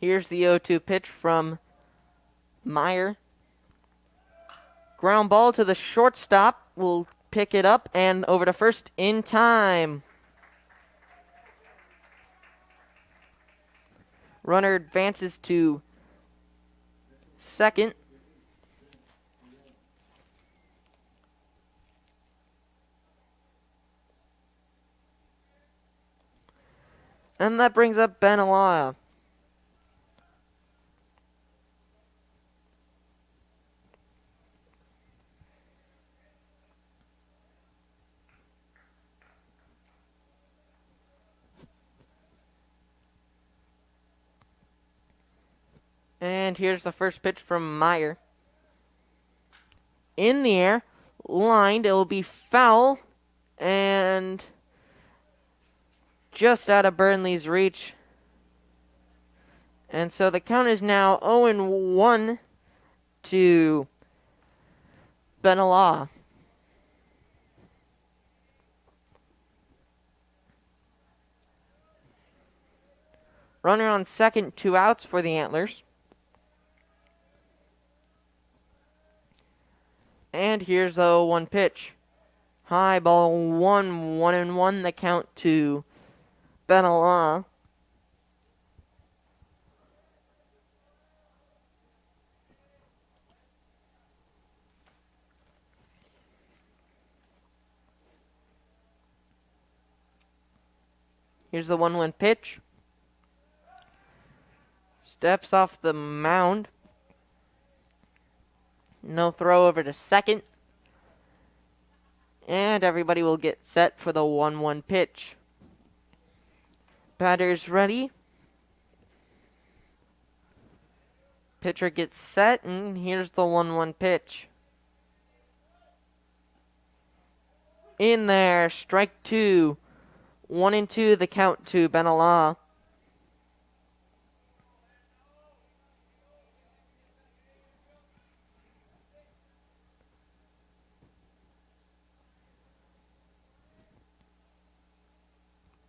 Here's the 0-2 pitch from Meyer. Ground ball to the shortstop. Will pick it up and over to first in time. Runner advances to second. And that brings up Benalea. And here's the first pitch from Meyer. In the air, lined, it will be foul, and just out of Burnley's reach. And so the count is now 0-1 to Benalea. Runner on second, 2 outs for the Antlers. And here's the 0-1 pitch. High ball 1-1, the count to Benalea. Here's the 1-1 pitch. Steps off the mound. No throw over to second. And everybody will get set for the 1-1 pitch. Batter's ready. Pitcher gets set, and here's the 1-1 pitch. In there, strike 2. 1-2 the count to Benalla.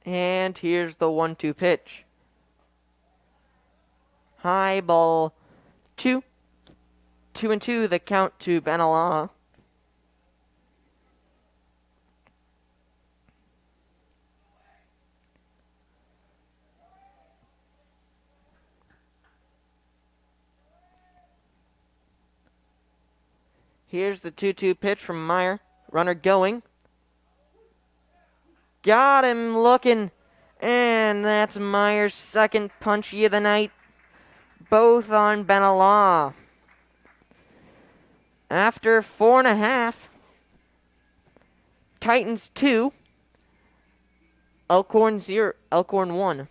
And here's the 1-2 pitch. High ball 2. 2-2 the count to Benalla. Here's the 2-2 pitch from Meyer. Runner going. Got him looking. And that's Meyer's second punchy of the night. Both on Benalla. After 4.5. Titans 2. Elkhorn 0. Elkhorn 1.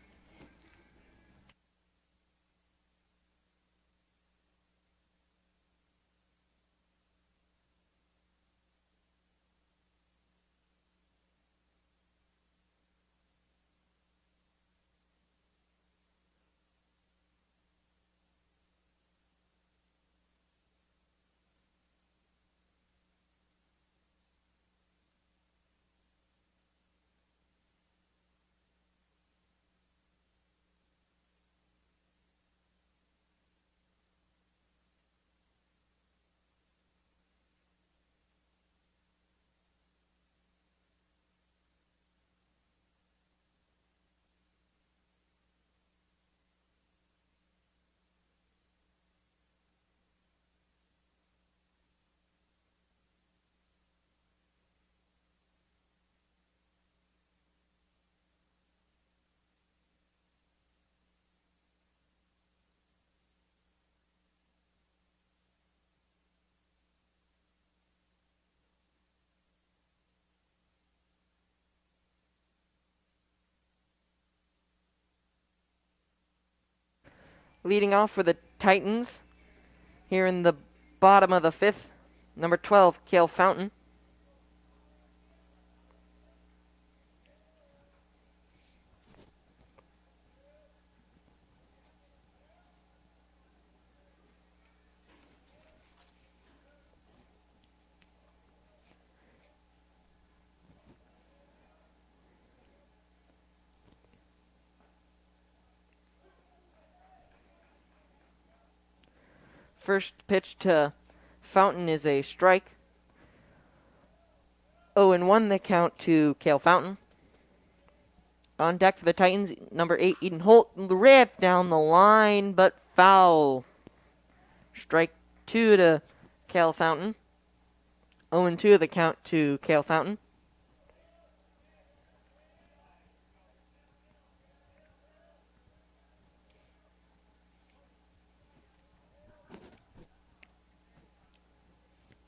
Leading off for the Titans, here in the bottom of the 5th, number 12, Cale Fountain. First pitch to Fountain is a strike. 0-1 the count to Cale Fountain. On deck for the Titans, number 8, Eden Holt, ripped down the line, but foul. Strike 2 to Cale Fountain. 0-2 the count to Cale Fountain.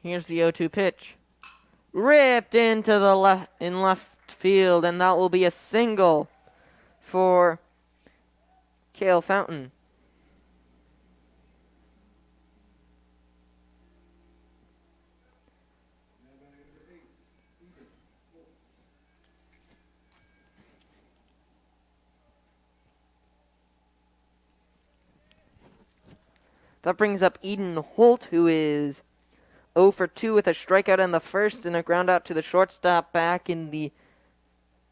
Here's the 0-2 pitch. Ripped into the left field, and that will be a single for Cale Fountain. That brings up Eden Holt, who is 0 for 2 with a strikeout in the first and a ground out to the shortstop back in the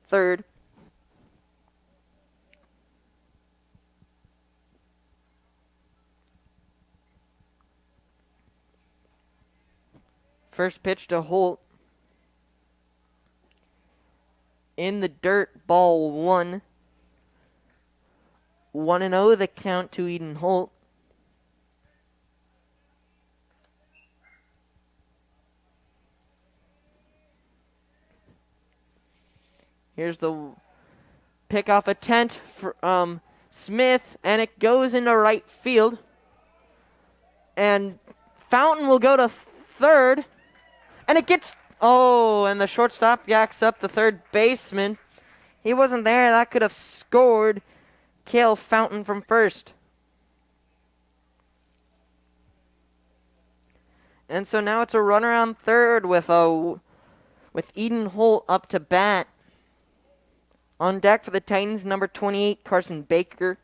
third. First pitch to Holt. In the dirt, ball 1. 1-0 the count to Eden Holt. Here's the pickoff attempt from Smith, and it goes into right field. And Fountain will go to third, and it gets, and the shortstop yaks up the third baseman. He wasn't there. That could have scored Cale Fountain from first. And so now it's a runner on third with Eden Holt up to bat. On deck for the Titans, number 28, Carson Baker.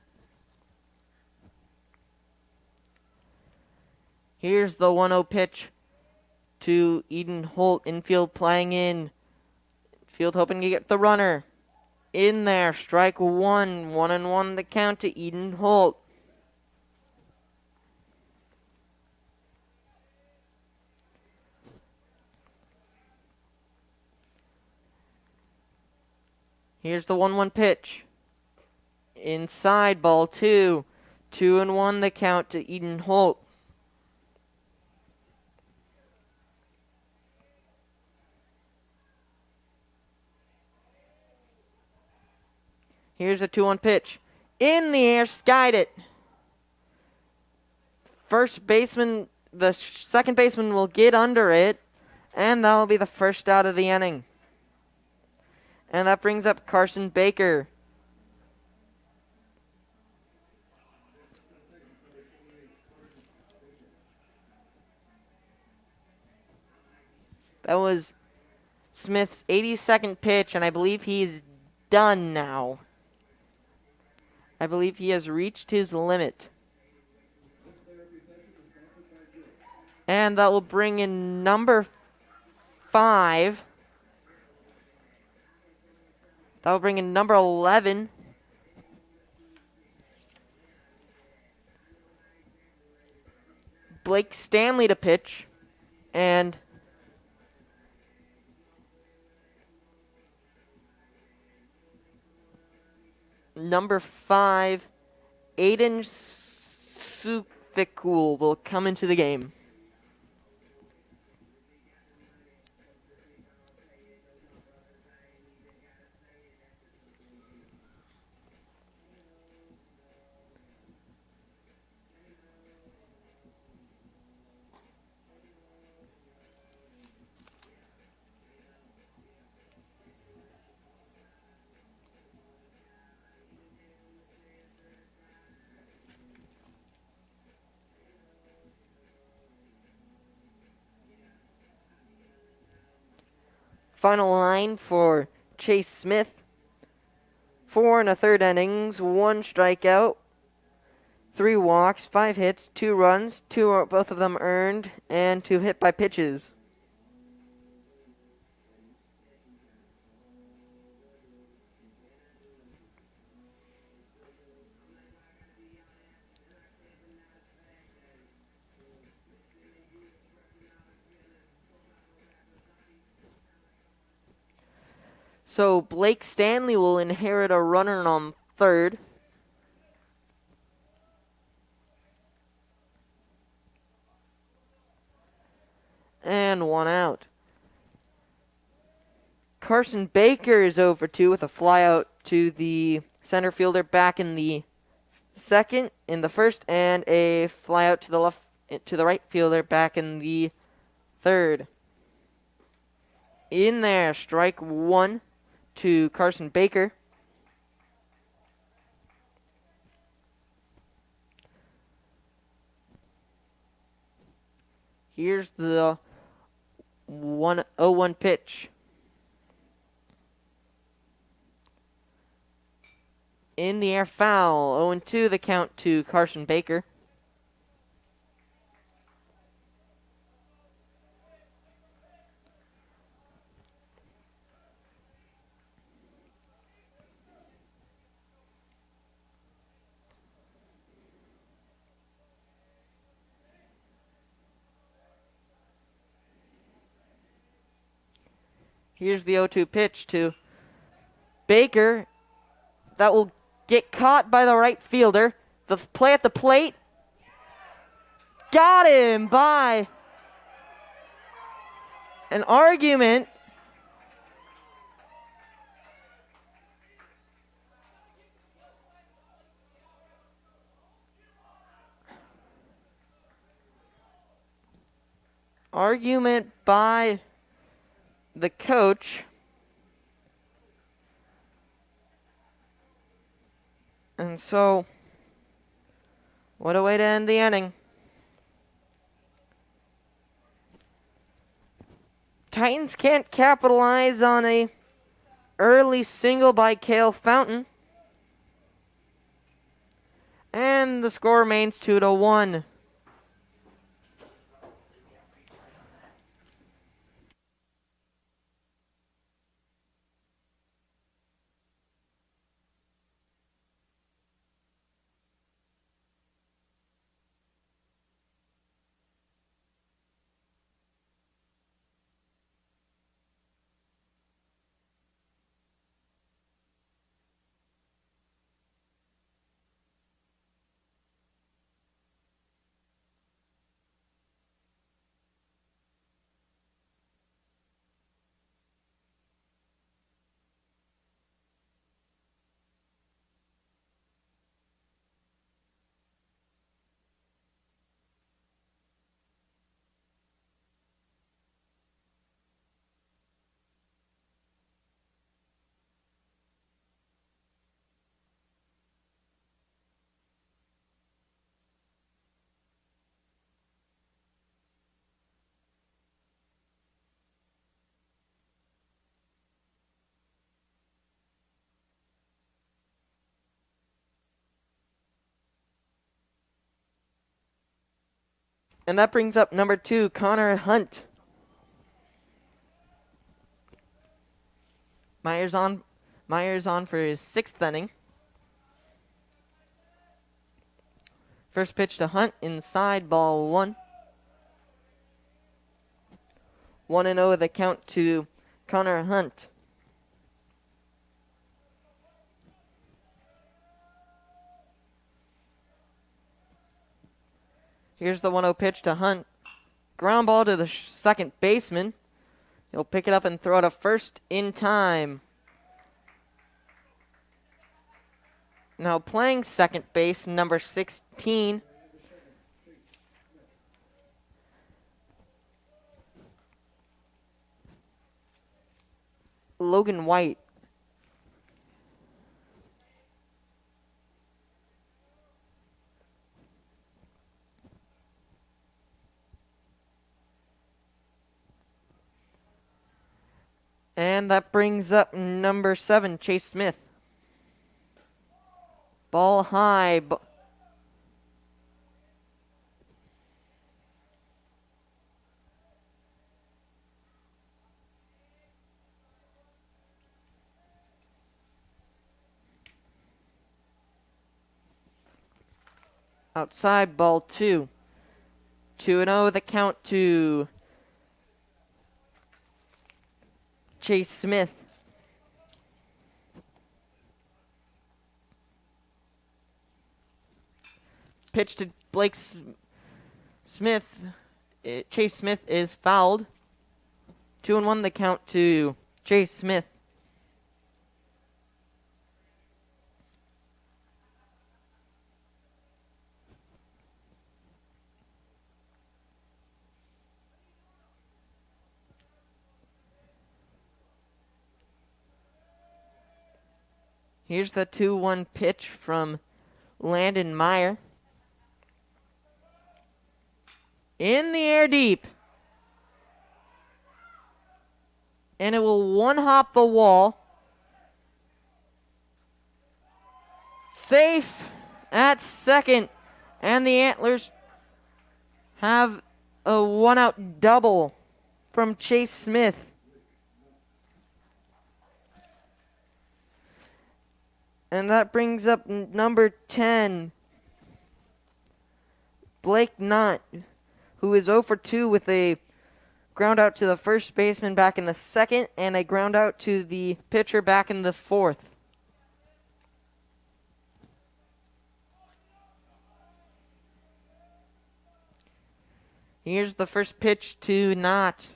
Here's the 1-0 pitch to Eden Holt. Infield playing in. Field hoping to get the runner. In there, strike one. 1-1 the count to Eden Holt. Here's the 1-1 pitch. Inside, ball 2. 2-1 the count to Eden Holt. Here's a 2-1 pitch. In the air, skied it. The second baseman will get under it, and that'll be the first out of the inning. And that brings up Carson Baker. That was Smith's 82nd pitch, and I believe he's done now. I believe he has reached his limit. And that will bring in number 5. That will bring in number 11. Blake Stanley to pitch. And number 5, Aiden Sufikul will come into the game. Final line for Chase Smith. 4 1/3 innings, 1 strikeout, 3 walks, 5 hits, 2 runs, both of them earned, and 2 hit by pitches. So Blake Stanley will inherit a runner on third. And 1 out. Carson Baker is over 2 with a flyout to the center fielder back in the first, and a flyout to the right fielder back in the third. In there, strike 1 to Carson Baker. Here's the 1-0-1 pitch. In the air, foul. 0-2 the count to Carson Baker. Here's the 0-2 pitch to Baker. That will get caught by the right fielder. The play at the plate. Got him by an argument. Argument by the coach. And so, what a way to end the inning. Titans can't capitalize on a early single by Cale Fountain. And the score remains 2-1. And that brings up number 2, Connor Hunt. Meyer's on for his 6th inning. First pitch to Hunt, inside, ball 1. 1-0 the count to Connor Hunt. Here's the 1-0 pitch to Hunt. Ground ball to the second baseman. He'll pick it up and throw it to first in time. Now playing second base, number 16. Logan White. And that brings up number 7, Chase Smith. Ball high. Outside, ball 2. 2-0 the count to Chase Smith. Pitch to Blake Smith. Chase Smith is fouled. 2-1 the count to Chase Smith. Here's the 2-1 pitch from Landon Meyer. In the air deep. And it will one-hop the wall. Safe at second. And the Antlers have a one-out double from Chase Smith. And that brings up number 10, Blake Knott, who is 0 for 2 with a ground out to the first baseman back in the second and a ground out to the pitcher back in the fourth. Here's the first pitch to Knott.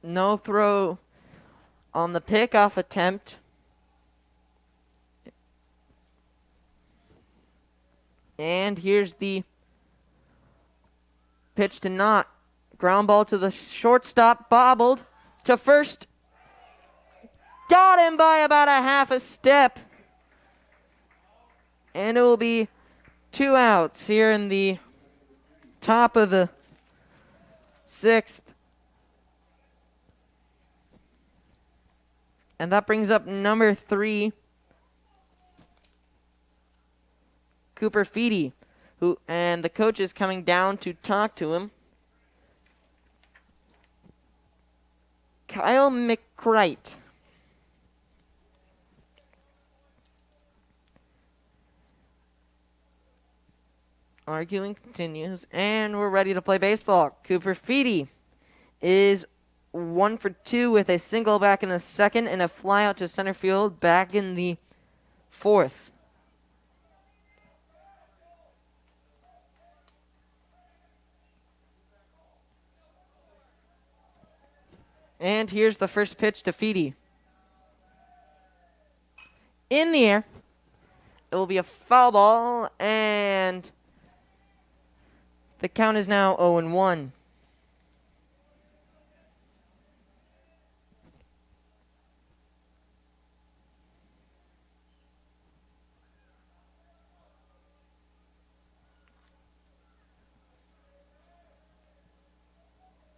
No throw on the pickoff attempt. And here's the pitch to Knott. Ground ball to the shortstop, bobbled to first. Got him by about a half a step. And it will be 2 outs here in the top of the 6th. And that brings up number 3, Cooper Feedy, and the coach is coming down to talk to him. Kyle McCrite. Arguing continues, and we're ready to play baseball. Cooper Feedy is 1 for 2 with a single back in the 2nd and a fly out to center field back in the 4th. And here's the first pitch to Feedy. In the air. It will be a foul ball, and the count is now 0-1.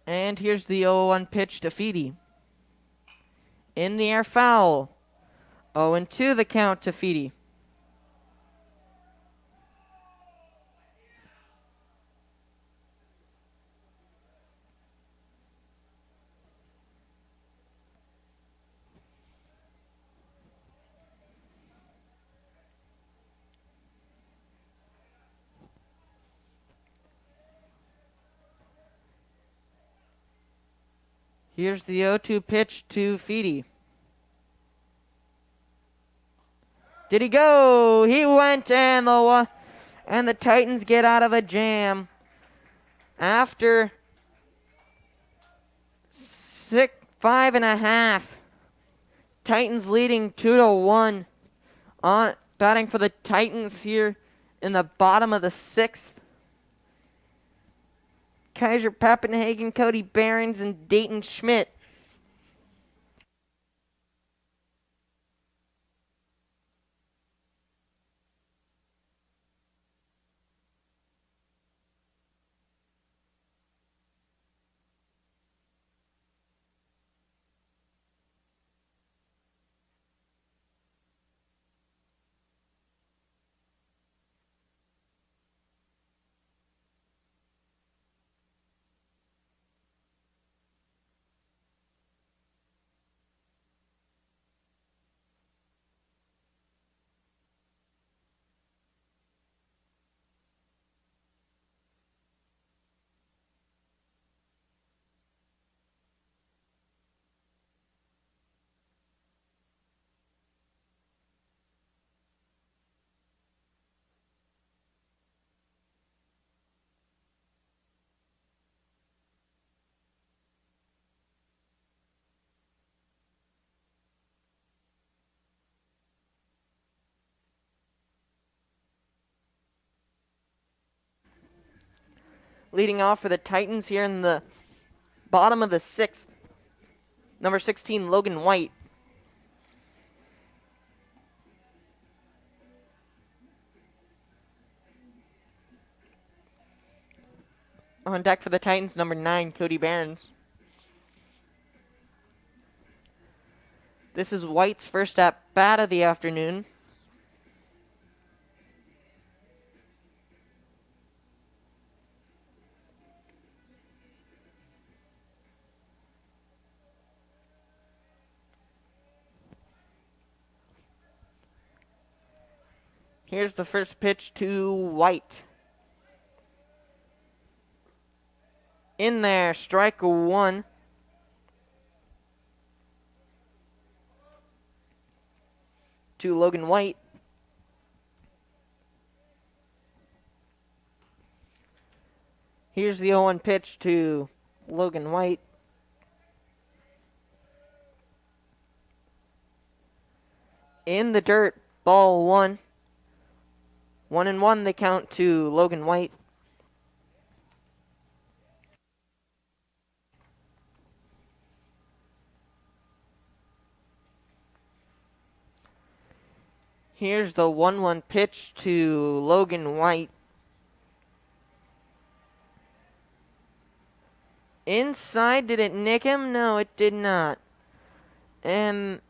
And here's the 0-1 pitch to Feedy. In the air, foul. 0-2 the count to Feedy. Here's the 0-2 pitch to Feedy. Did he go? He went, and the Titans get out of a jam. After 5.5, Titans leading 2-1. On batting for the Titans here in the bottom of the 6th. Kaiser Pappenhagen, Cody Behrens, and Dayton Schmidt. Leading off for the Titans here in the bottom of the 6th. Number 16, Logan White. On deck for the Titans, number 9, Cody Behrens. This is White's first at-bat of the afternoon. Here's the first pitch to White. In there, strike 1. To Logan White. Here's the 0-1 pitch to Logan White. In the dirt, ball 1. 1-1 they count to Logan White. Here's the 1-1 pitch to Logan White. Inside, did it nick him? No, it did not. And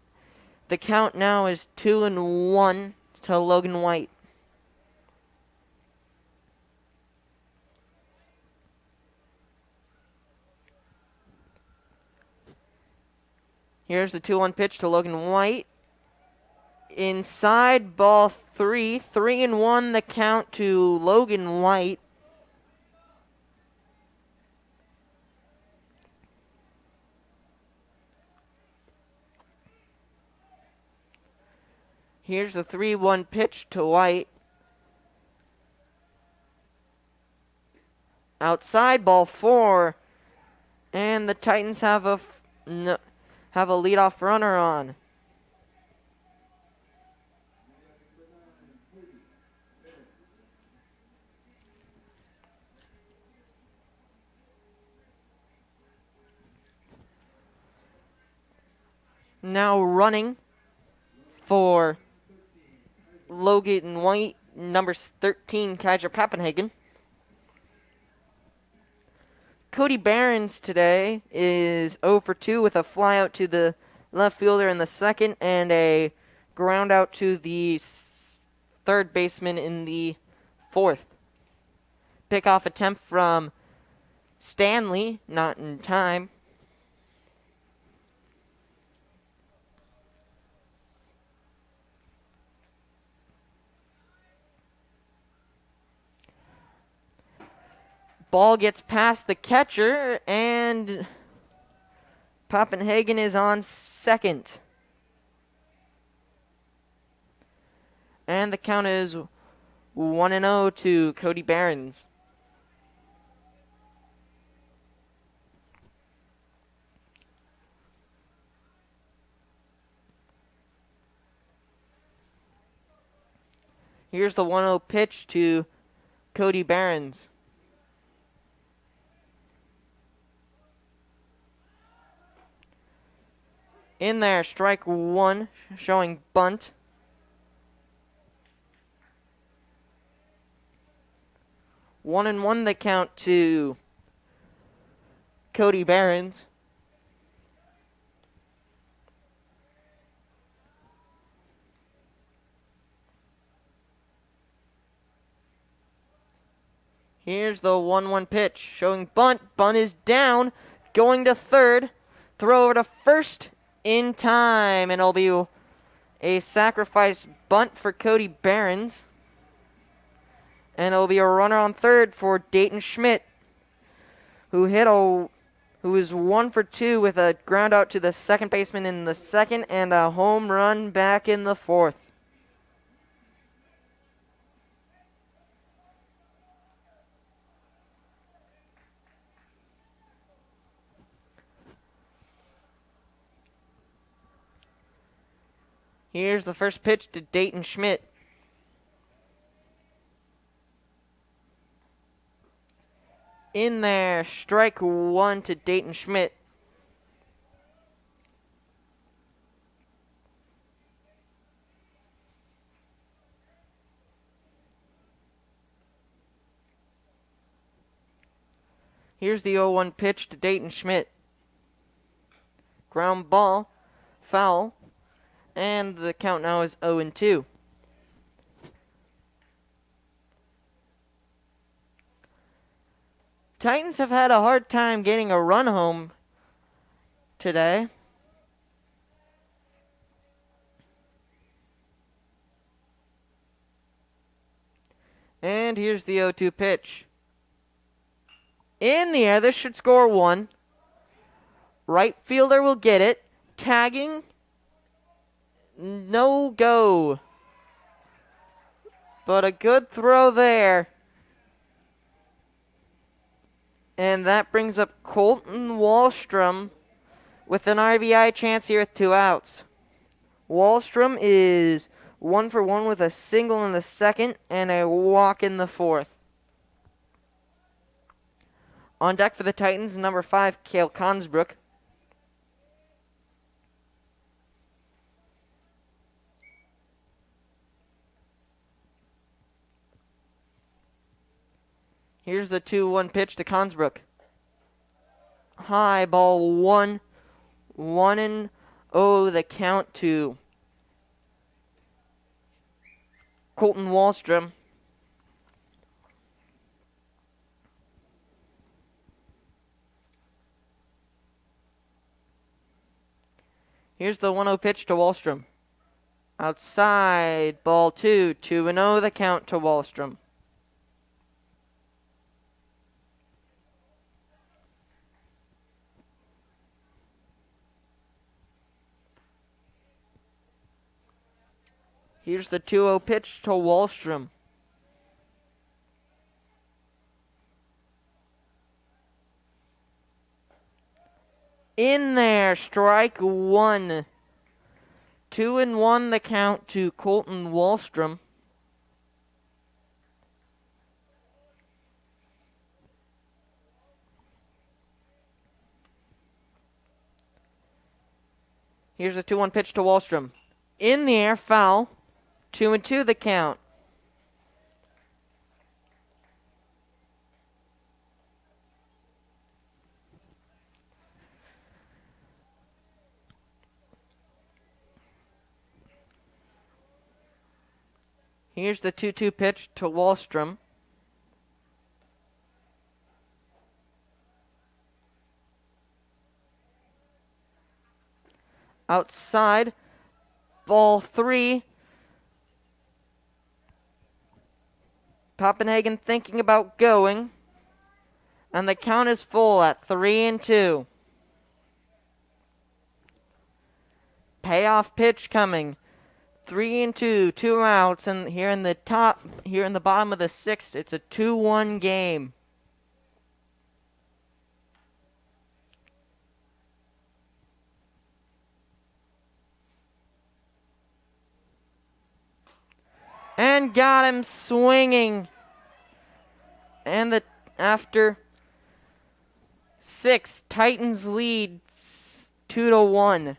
the count now is 2-1 to Logan White. Here's the 2-1 pitch to Logan White. Inside, ball 3. 3-1 the count to Logan White. Here's the 3-1 pitch to White. Outside, ball 4. And the Titans have a leadoff runner on. Now running for Logan White, number 13, Kaiser Pappenhagen. Cody Behrens today is 0 for 2 with a flyout to the left fielder in the second and a ground out to the third baseman in the fourth. Pickoff attempt from Stanley, not in time. Ball gets past the catcher, and Pappenhagen is on second. And the count is 1-0 to Cody Behrens. Here's the 1-0 pitch to Cody Behrens. In there, strike 1, showing bunt. One and one the count to Cody Behrens. Here's the 1-1 pitch, showing bunt. Bunt is down, going to third. Throw over to first. In time, and it'll be a sacrifice bunt for Cody Behrens. And it'll be a runner on third for Dayton Schmidt, who is 1 for 2 with a ground out to the second baseman in the second and a home run back in the fourth. Here's the first pitch to Dayton Schmidt. In there, strike 1 to Dayton Schmidt. Here's the 0-1 pitch to Dayton Schmidt. Ground ball, foul. And the count now is 0-2. Titans have had a hard time getting a run home today. And here's the 0-2 pitch. In the air, this should score 1. Right fielder will get it. Tagging. No go. But a good throw there. And that brings up Colton Wallstrom with an RBI chance here with 2 outs. Wallstrom is 1 for 1 with a single in the second and a walk in the fourth. On deck for the Titans, number 5, Cale Consbrook. Here's the 2-1 pitch to Consbrook. High ball 1. 1-0 the count to Colton Wallstrom. Here's the 1-0 pitch to Wallstrom. Outside, ball 2. 2-0 the count to Wallstrom. Here's the 2-0 pitch to Wallstrom. In there, strike 1. 2-1 the count to Colton Wallstrom. Here's a 2-1 pitch to Wallstrom. In the air, foul. 2-2 the count. Here's the 2-2 pitch to Wallstrom. Outside, ball 3. Papenhagen thinking about going. And the count is full at 3-2. Payoff pitch coming. 3-2, 2 outs, and here in the bottom of the 6th, it's a 2-1 game. And got him swinging. And after 6, Titans lead 2-1.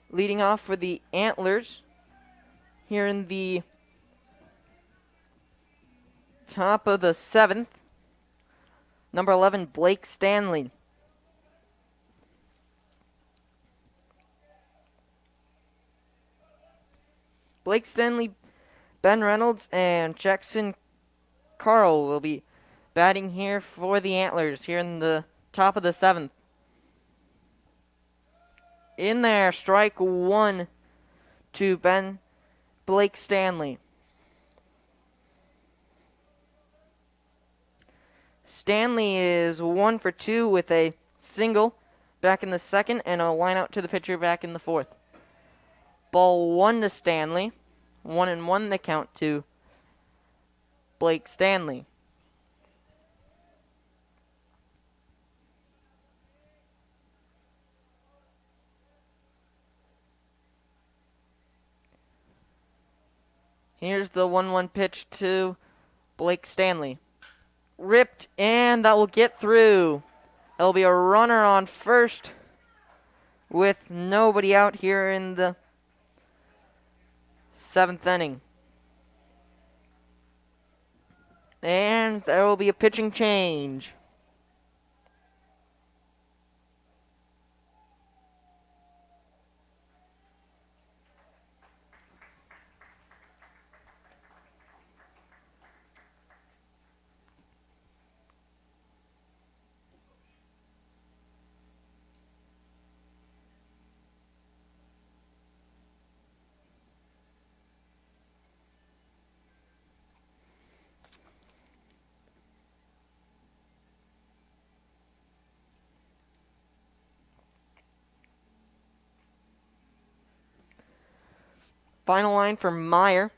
Leading off for the Antlers here in the top of the 7th, number 11, Blake Stanley. Blake Stanley, Ben Reynolds, and Jackson Carl will be batting here for the Antlers here in the top of the 7th. In there, strike 1 to Blake Stanley. Stanley is 1 for 2 with a single back in the 2nd and a line out to the pitcher back in the 4th. Ball 1 to Stanley. 1-1 the count to Blake Stanley. Here's the 1-1 pitch to Blake Stanley. Ripped, and that will get through. There'll be a runner on first with nobody out here in the 7th inning. And there will be a pitching change. Final line for Meyer.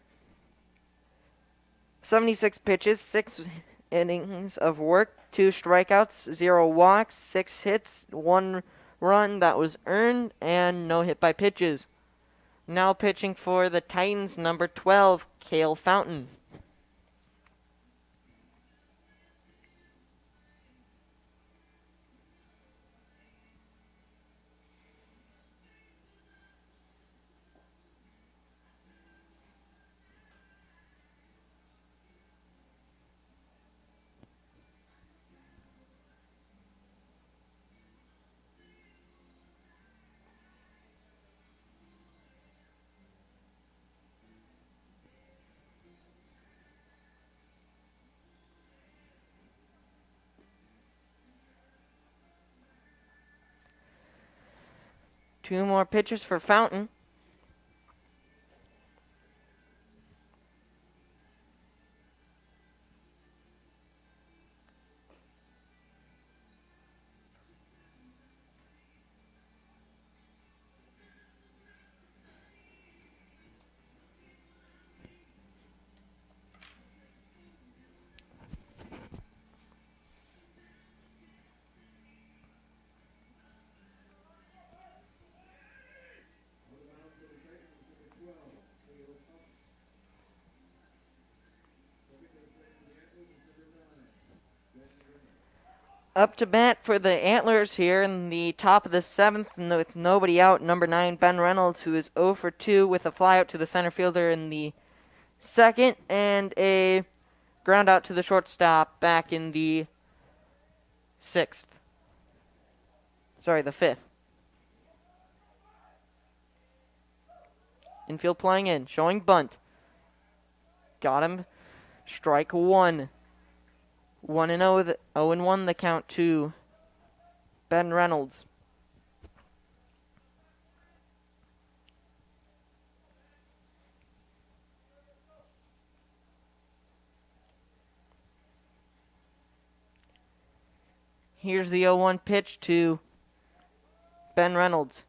76 pitches, 6 innings of work, 2 strikeouts, 0 walks, 6 hits, 1 run that was earned, and no hit by pitches. Now pitching for the Titans, number 12, Cale Fountain. Two more pitchers for Fountain. Up to bat for the Antlers here in the top of the 7th with nobody out. Number 9, Ben Reynolds, who is 0 for 2 with a flyout to the center fielder in the 2nd and a ground out to the shortstop back in the 6th. Sorry, the 5th. Infield playing in, showing bunt. Got him. Strike 1. 1-0, 0-1 the count to Ben Reynolds. Here's the 0-1 pitch to Ben Reynolds.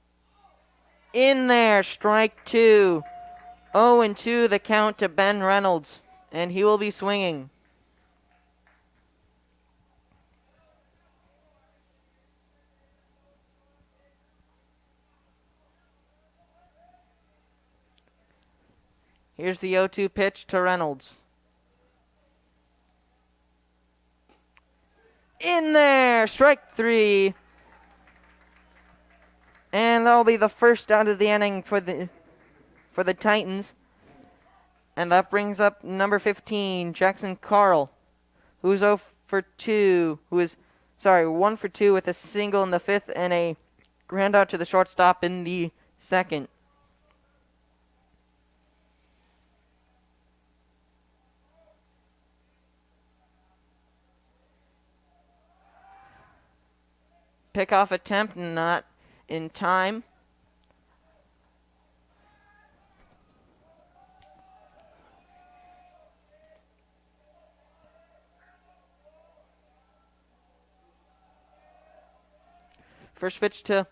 In there, strike 2. 0-2 the count to Ben Reynolds, and he will be swinging. Here's the 0-2 pitch to Reynolds. In there, strike 3. And that'll be the first out of the inning for the Titans. And that brings up number 15, Jackson Carl, who's 0 for 2, 1 for 2 with a single in the 5th and a ground out to the shortstop in the 2nd. Pickoff attempt not in time. First pitch to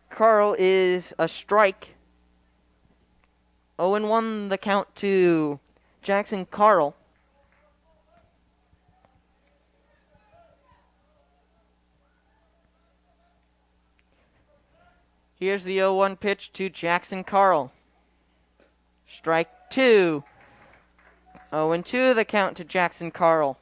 Carl is a strike. 0-1 the count to Jackson Carl. Here's the 0-1 pitch to Jackson Carl. Strike 2. 0-2 the count to Jackson Carl.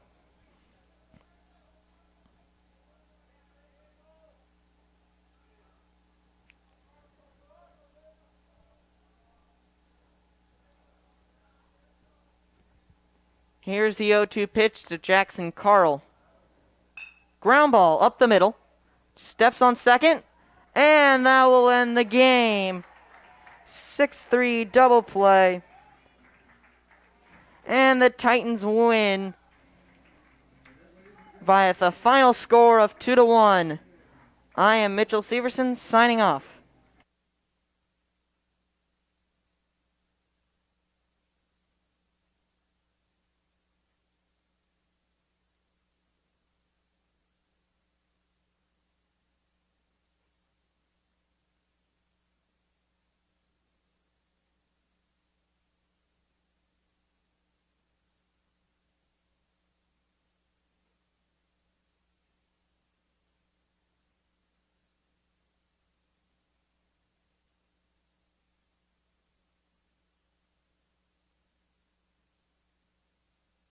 Here's the 0-2 pitch to Jackson Carl. Ground ball up the middle. Steps on second. And that will end the game. 6-3 double play. And the Titans win via the final score of 2-1. I am Mitchell Severson signing off.